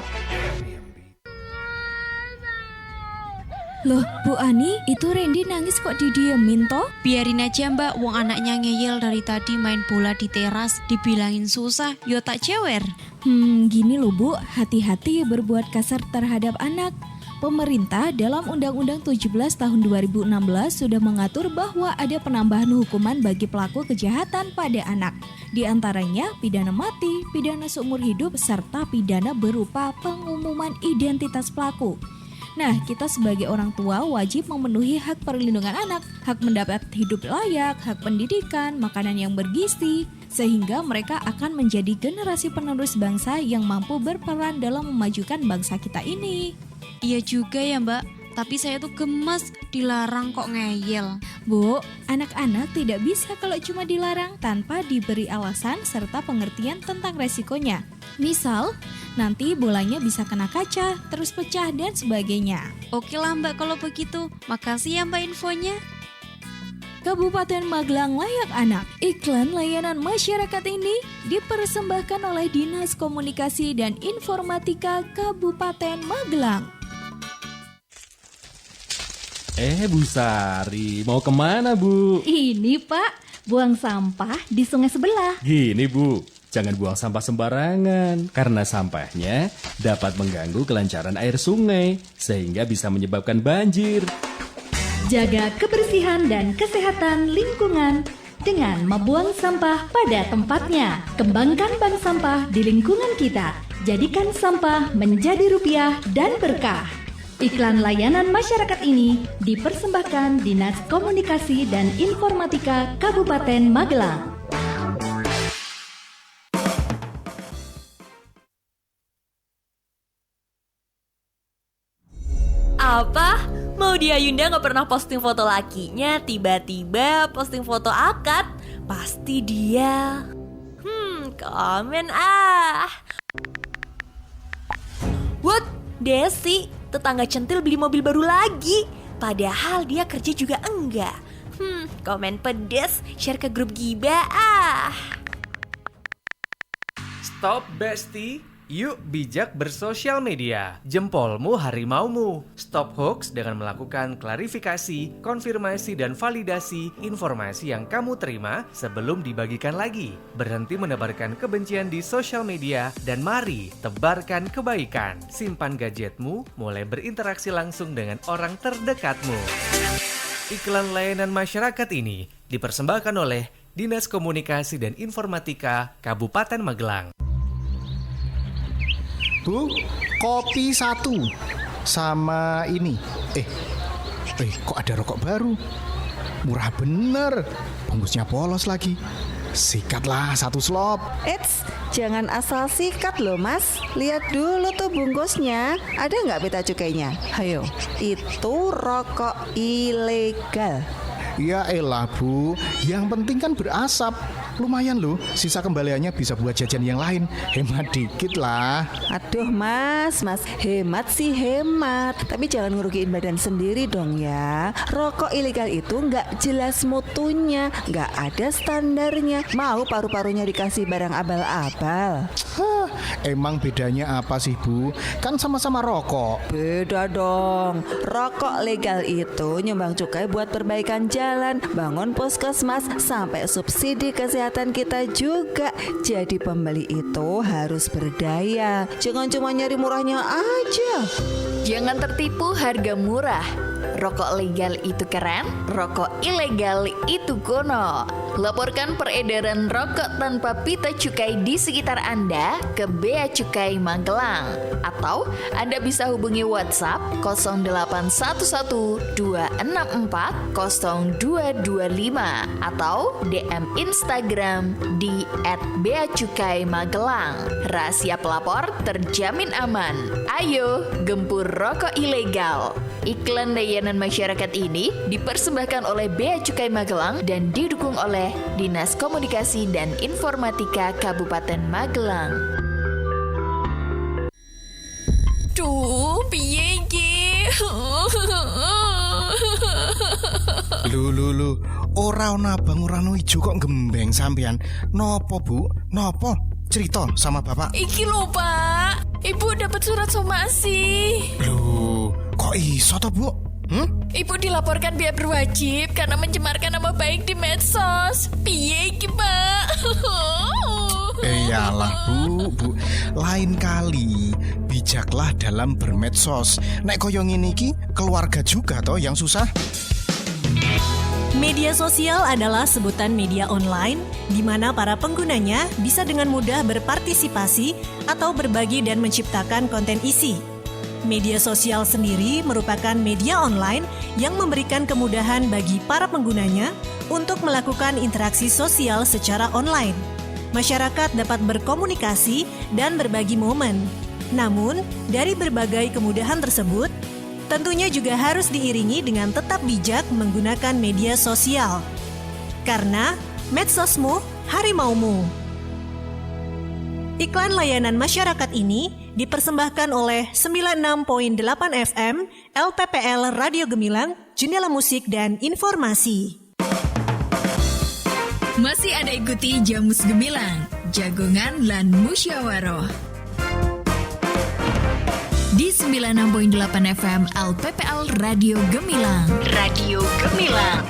Loh, Bu Ani, itu Randy nangis kok didiemin toh? Biarin aja Mbak, wong anaknya ngeyel dari tadi main bola di teras, dibilangin susah, yo tak cewer. Gini loh Bu, hati-hati berbuat kasar terhadap anak. Pemerintah dalam Undang-Undang 17 tahun 2016 sudah mengatur bahwa ada penambahan hukuman bagi pelaku kejahatan pada anak. Di antaranya pidana mati, pidana seumur hidup, serta pidana berupa pengumuman identitas pelaku. Nah, kita sebagai orang tua wajib memenuhi hak perlindungan anak, hak mendapat hidup layak, hak pendidikan, makanan yang bergizi, sehingga mereka akan menjadi generasi penerus bangsa yang mampu berperan dalam memajukan bangsa kita ini. Iya juga ya Mbak, tapi saya tuh gemes, dilarang kok ngeyel. Bu, anak-anak tidak bisa kalau cuma dilarang tanpa diberi alasan serta pengertian tentang resikonya. Misal, nanti bolanya bisa kena kaca, terus pecah dan sebagainya. Oke lah Mbak kalau begitu, makasih ya Mbak infonya. Kabupaten Magelang Layak Anak. Iklan layanan masyarakat ini dipersembahkan oleh Dinas Komunikasi dan Informatika Kabupaten Magelang. Bu Sari, mau kemana Bu? Ini Pak, buang sampah di sungai sebelah. Gini Bu, jangan buang sampah sembarangan, karena sampahnya dapat mengganggu kelancaran air sungai, sehingga bisa menyebabkan banjir. Jaga kebersihan dan kesehatan lingkungan dengan membuang sampah pada tempatnya. Kembangkan bank sampah di lingkungan kita. Jadikan sampah menjadi rupiah dan berkah. Iklan layanan masyarakat ini dipersembahkan Dinas Komunikasi dan Informatika Kabupaten Magelang. Apa? Maudy Ayunda gak pernah posting foto lakinya, tiba-tiba posting foto akad. Pasti dia. Komen What? Desi, tetangga centil beli mobil baru lagi. Padahal dia kerja juga enggak. Komen pedes, share ke grup Giba Stop Besti, yuk bijak bersosial media. Jempolmu harimaumu. Stop hoax dengan melakukan klarifikasi, konfirmasi dan validasi informasi yang kamu terima sebelum dibagikan lagi. Berhenti menebarkan kebencian di sosial media dan mari tebarkan kebaikan. Simpan gadgetmu, mulai berinteraksi langsung dengan orang terdekatmu. Iklan layanan masyarakat ini dipersembahkan oleh Dinas Komunikasi dan Informatika Kabupaten Magelang. Bu, kopi 1 sama ini. Kok ada rokok baru? Murah bener, bungkusnya polos lagi. Sikatlah 1 slop. Eits, jangan asal sikat loh mas. Lihat dulu tuh bungkusnya. Ada nggak pita cukainya? Hayo, itu rokok ilegal. Ya elah Bu, yang penting kan berasap. Lumayan loh, sisa kembaliannya bisa buat jajan yang lain. Hemat dikit lah. Aduh mas, hemat sih hemat, tapi jangan ngerugiin badan sendiri dong ya. Rokok ilegal itu nggak jelas mutunya, nggak ada standarnya. Mau paru-parunya dikasih barang abal-abal. Emang bedanya apa sih Bu? Kan sama-sama rokok. Beda dong. Rokok legal itu nyumbang cukai buat perbaikan jalan, bangun puskesmas, sampai subsidi kesehatan kita juga. Jadi pembeli itu harus berdaya. Jangan cuma nyari murahnya aja. Jangan tertipu harga murah. Rokok legal itu keren, rokok ilegal itu kuno. Laporkan peredaran rokok tanpa pita cukai di sekitar Anda ke Bea Cukai Magelang. Atau Anda bisa hubungi WhatsApp 0812640225 atau DM Instagram di @beacukai_magelang. Rahasia pelapor terjamin aman. Ayo, gempur rokok ilegal. Iklan layanan masyarakat ini dipersembahkan oleh Bea Cukai Magelang dan didukung oleh Dinas Komunikasi dan Informatika Kabupaten Magelang. Duh, piye iki? Lu, ora ono abang ora ono ijo kok gembeng sampean. Nopo Bu? Nopo? Cerita sama bapak. Iki lho Pak, Ibu dapat surat somasi. Loh, kok iso toh Bu? Ibu dilaporkan pihak berwajib karena mencemarkan nama baik di medsos. Piye iki Pak? Iyalah Bu, lain kali bijaklah dalam bermedsos. Nek koyo ngene iki keluarga juga toh yang susah. Media sosial adalah sebutan media online di mana para penggunanya bisa dengan mudah berpartisipasi atau berbagi dan menciptakan konten isi. Media sosial sendiri merupakan media online yang memberikan kemudahan bagi para penggunanya untuk melakukan interaksi sosial secara online. Masyarakat dapat berkomunikasi dan berbagi momen. Namun, dari berbagai kemudahan tersebut, tentunya juga harus diiringi dengan tetap bijak menggunakan media sosial. Karena medsosmu, harimaumu. Iklan layanan masyarakat ini dipersembahkan oleh 96.8 FM LPPL Radio Gemilang, Jendela Musik dan Informasi. Masih ada ikuti Jamus Gemilang, Jagongan lan Musyawaroh. Di 96.8 FM LPPL Radio Gemilang. Radio Gemilang.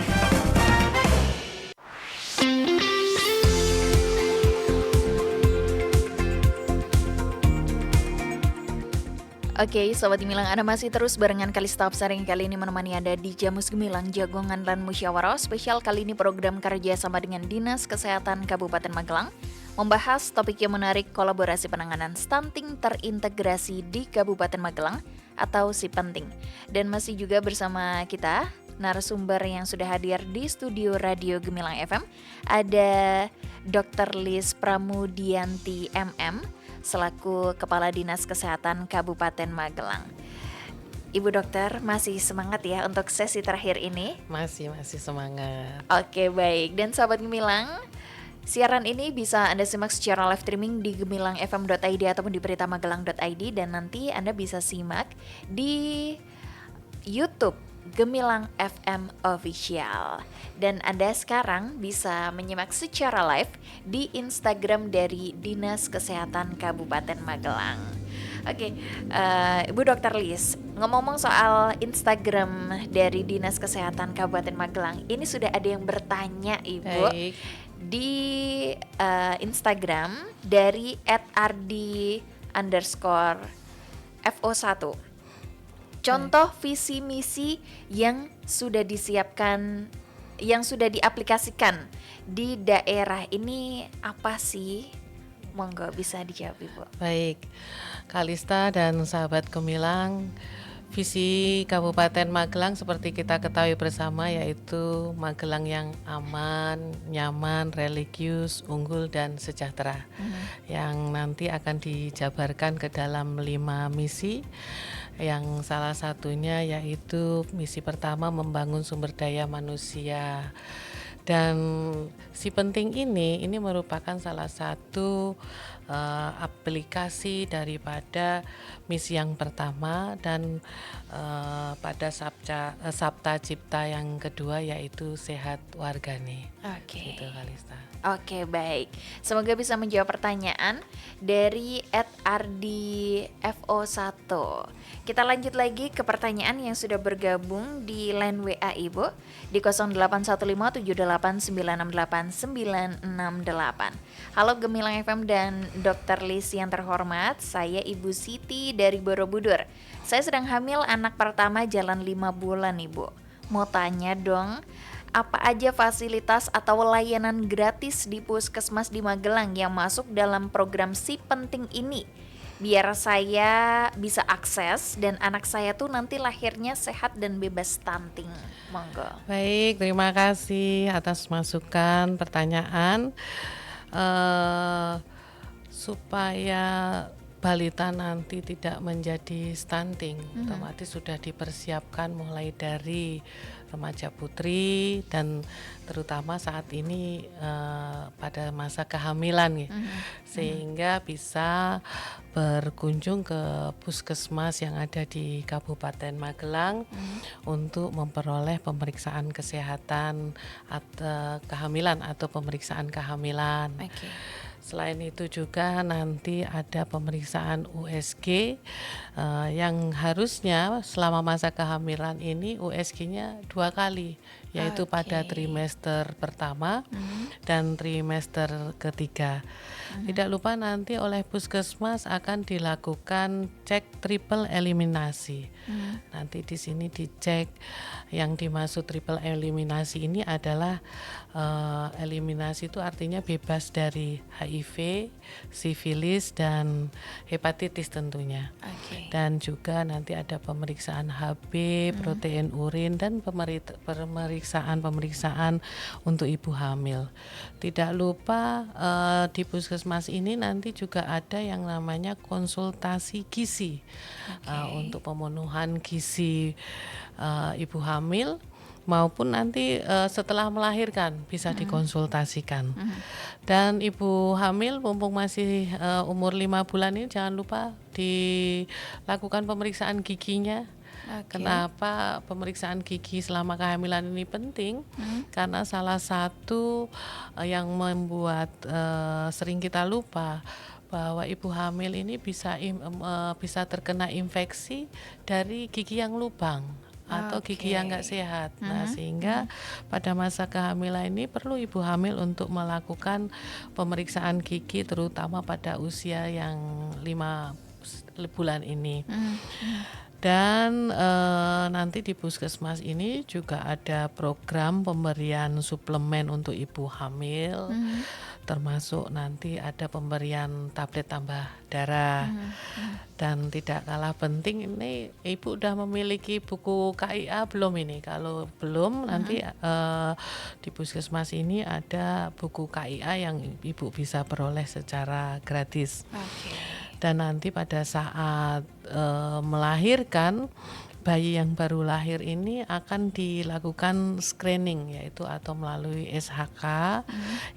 Oke, Sobat Gemilang, Anda masih terus barengan Kalista Absar yang kali ini menemani Anda di Jamus Gemilang, Jagongan dan Musyawarah. Spesial kali ini program kerja sama dengan Dinas Kesehatan Kabupaten Magelang membahas topik yang menarik, kolaborasi penanganan stunting terintegrasi di Kabupaten Magelang atau SIPenting. Dan masih juga bersama kita narasumber yang sudah hadir di studio Radio Gemilang FM. Ada Dr. Liz Pramudianti MM selaku Kepala Dinas Kesehatan Kabupaten Magelang. Ibu dokter masih semangat ya untuk sesi terakhir ini? Masih semangat. Oke, baik. Dan sahabat Gemilang, siaran ini bisa Anda simak secara live streaming di gemilangfm.id ataupun di beritamagelang.id, dan nanti Anda bisa simak di YouTube Gemilang FM Official. Dan Anda sekarang bisa menyimak secara live di Instagram dari Dinas Kesehatan Kabupaten Magelang. Oke, Ibu Dr. Liz, ngomong-ngomong soal Instagram dari Dinas Kesehatan Kabupaten Magelang, ini sudah ada yang bertanya, Ibu. Baik. Di Instagram dari @rd_FO1. Contoh visi misi yang sudah disiapkan, yang sudah diaplikasikan di daerah ini apa sih? Monggo bisa dijawab, Ibu. Baik, Kalista dan sahabat Gemilang, visi Kabupaten Magelang seperti kita ketahui bersama yaitu Magelang yang aman, nyaman, religius, unggul dan sejahtera. Yang nanti akan dijabarkan ke dalam 5 misi. Yang salah satunya yaitu misi pertama membangun sumber daya manusia. Dan SIPenting ini merupakan salah satu aplikasi daripada misi yang pertama, dan pada Sabta Cipta yang kedua yaitu sehat wargane. Oke. Gitu, Kalista. Oke, baik. Semoga bisa menjawab pertanyaan dari @ardfo1. Kita lanjut lagi ke pertanyaan yang sudah bergabung di line WA, Ibu, di 081578968968. Halo Gemilang FM dan Dr. Liz yang terhormat, saya Ibu Siti dari Borobudur. Saya sedang hamil anak pertama jalan 5 bulan, Ibu. Mau tanya dong, apa aja fasilitas atau layanan gratis di puskesmas di Magelang yang masuk dalam program SIPenting ini? Biar saya bisa akses dan anak saya tuh nanti lahirnya sehat dan bebas stunting. Monggo. Baik, terima kasih atas masukan pertanyaan. Supaya balita nanti tidak menjadi stunting, otomatis sudah dipersiapkan mulai dari remaja putri dan terutama saat ini pada masa kehamilan ya. Sehingga bisa berkunjung ke puskesmas yang ada di Kabupaten Magelang untuk memperoleh pemeriksaan kesehatan atau kehamilan atau pemeriksaan kehamilan. Selain itu juga nanti ada pemeriksaan USG yang harusnya selama masa kehamilan ini USG-nya 2 kali, yaitu pada trimester pertama dan trimester ketiga. Tidak lupa nanti oleh puskesmas akan dilakukan cek triple eliminasi. Nanti di sini dicek, yang dimaksud triple eliminasi ini adalah eliminasi itu artinya bebas dari HIV, sifilis dan hepatitis tentunya. Dan juga nanti ada pemeriksaan HB, protein urin dan pemeriksaan untuk ibu hamil. Tidak lupa di puskesmas ini nanti juga ada yang namanya konsultasi gizi untuk pemenuhan gizi ibu hamil maupun nanti setelah melahirkan bisa dikonsultasikan. Dan ibu hamil mumpung masih umur 5 bulan ini jangan lupa dilakukan pemeriksaan giginya. Kenapa pemeriksaan gigi selama kehamilan ini penting? Karena salah satu yang membuat sering kita lupa bahwa ibu hamil ini bisa terkena infeksi dari gigi yang lubang atau gigi yang nggak sehat. Nah, sehingga pada masa kehamilan ini perlu ibu hamil untuk melakukan pemeriksaan gigi terutama pada usia yang 5 bulan ini. Dan nanti di puskesmas ini juga ada program pemberian suplemen untuk ibu hamil, termasuk nanti ada pemberian tablet tambah darah. Dan tidak kalah penting, ini ibu udah memiliki buku KIA belum ini? Kalau belum, nanti di puskesmas ini ada buku KIA yang ibu bisa peroleh secara gratis. Dan nanti pada saat melahirkan, bayi yang baru lahir ini akan dilakukan screening, yaitu atau melalui SHK.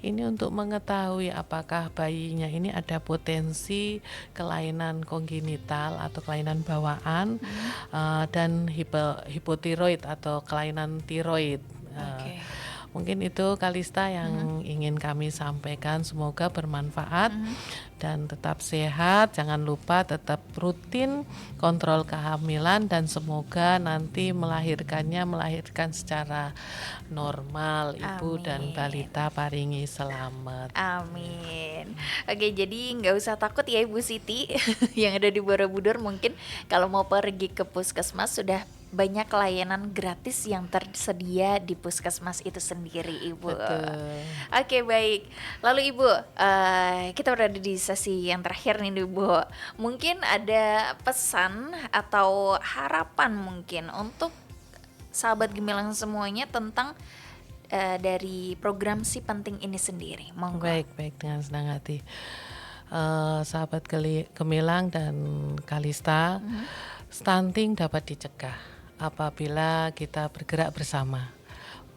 Ini untuk mengetahui apakah bayinya ini ada potensi kelainan kongenital atau kelainan bawaan dan hipotiroid atau kelainan tiroid. Mungkin itu Kalista yang ingin kami sampaikan, semoga bermanfaat dan tetap sehat. Jangan lupa tetap rutin kontrol kehamilan dan semoga nanti melahirkan secara normal. Ibu dan balita paringi selamat. Amin. Oke, jadi nggak usah takut ya Ibu Siti yang ada di Borobudur. Mungkin kalau mau pergi ke puskesmas sudah banyak layanan gratis yang tersedia di puskesmas itu sendiri, Ibu. Betul. Oke, baik. Lalu Ibu, kita berada di sesi yang terakhir nih, Ibu. Mungkin ada pesan atau harapan mungkin untuk sahabat Gemilang semuanya tentang dari program Si Penting ini sendiri. Monggo. Baik, dengan senang hati. Sahabat Gemilang dan Kalista, stunting dapat dicegah apabila kita bergerak bersama.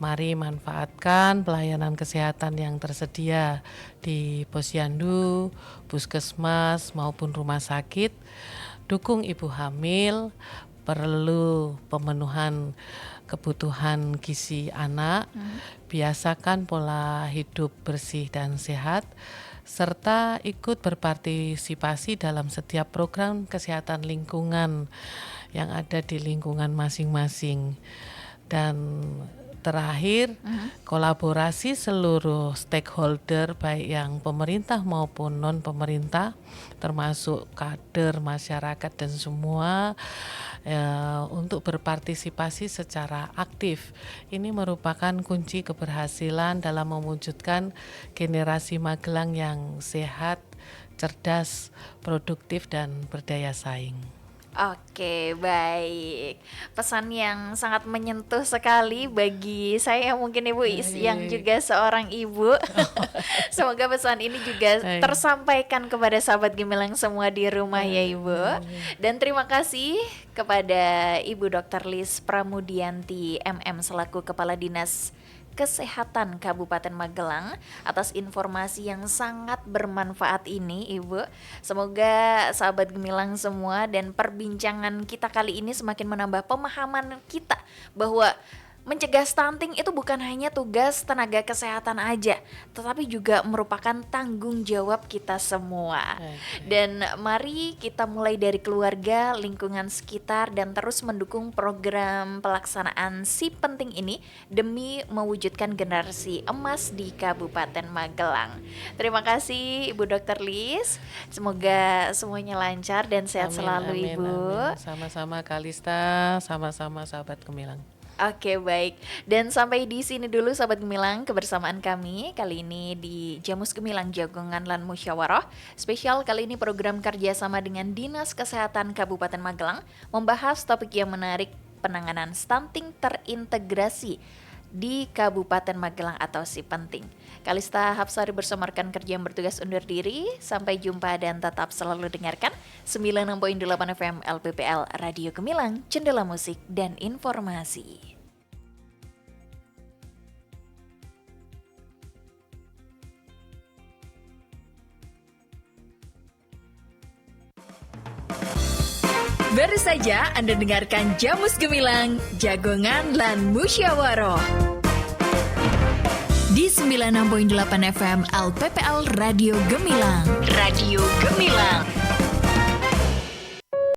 Mari manfaatkan pelayanan kesehatan yang tersedia di posyandu, puskesmas maupun rumah sakit. Dukung ibu hamil, perlu pemenuhan kebutuhan gizi anak, biasakan pola hidup bersih dan sehat, serta ikut berpartisipasi dalam setiap program kesehatan lingkungan yang ada di lingkungan masing-masing. Dan terakhir, kolaborasi seluruh stakeholder baik yang pemerintah maupun non-pemerintah, termasuk kader, masyarakat dan semua untuk berpartisipasi secara aktif. Ini merupakan kunci keberhasilan dalam mewujudkan generasi Magelang yang sehat, cerdas, produktif dan berdaya saing. Oke, baik. Pesan yang sangat menyentuh sekali bagi saya mungkin Ibu yang juga seorang ibu. Semoga pesan ini juga tersampaikan kepada sahabat Gemilang semua di rumah ya Ibu. Dan terima kasih kepada Ibu Dr. Lis Pramudianti MM selaku Kepala Dinas Kesehatan Kabupaten Magelang atas informasi yang sangat bermanfaat ini Ibu. Semoga sahabat Gemilang semua dan perbincangan kita kali ini semakin menambah pemahaman kita bahwa Mencegah stunting itu bukan hanya tugas tenaga kesehatan aja, tetapi juga merupakan tanggung jawab kita semua. Dan mari kita mulai dari keluarga, lingkungan sekitar, dan terus mendukung program pelaksanaan Si Penting ini demi mewujudkan generasi emas di Kabupaten Magelang. Terima kasih Ibu Dr. Lis. Semoga semuanya lancar dan sehat selalu Ibu. Amin. Sama-sama Kalista, sama-sama sahabat Gemilang. Oke, baik. Dan sampai di sini dulu sahabat Gemilang kebersamaan kami kali ini di Jamus Gemilang Jagongan lan Musyawarah. Spesial kali ini program kerjasama dengan Dinas Kesehatan Kabupaten Magelang membahas topik yang menarik, penanganan stunting terintegrasi di Kabupaten Magelang atau Si Penting. Kalista Hapsari bersama rekan kerja yang bertugas undur diri. Sampai jumpa dan tetap selalu dengarkan 96.8 FM LPPL Radio Gemilang, Jendela Musik dan Informasi. Baru saja Anda dengarkan Jamus Gemilang, Jagongan lan Musyawarah di 96.8 FM LPPL Radio Gemilang. Radio Gemilang.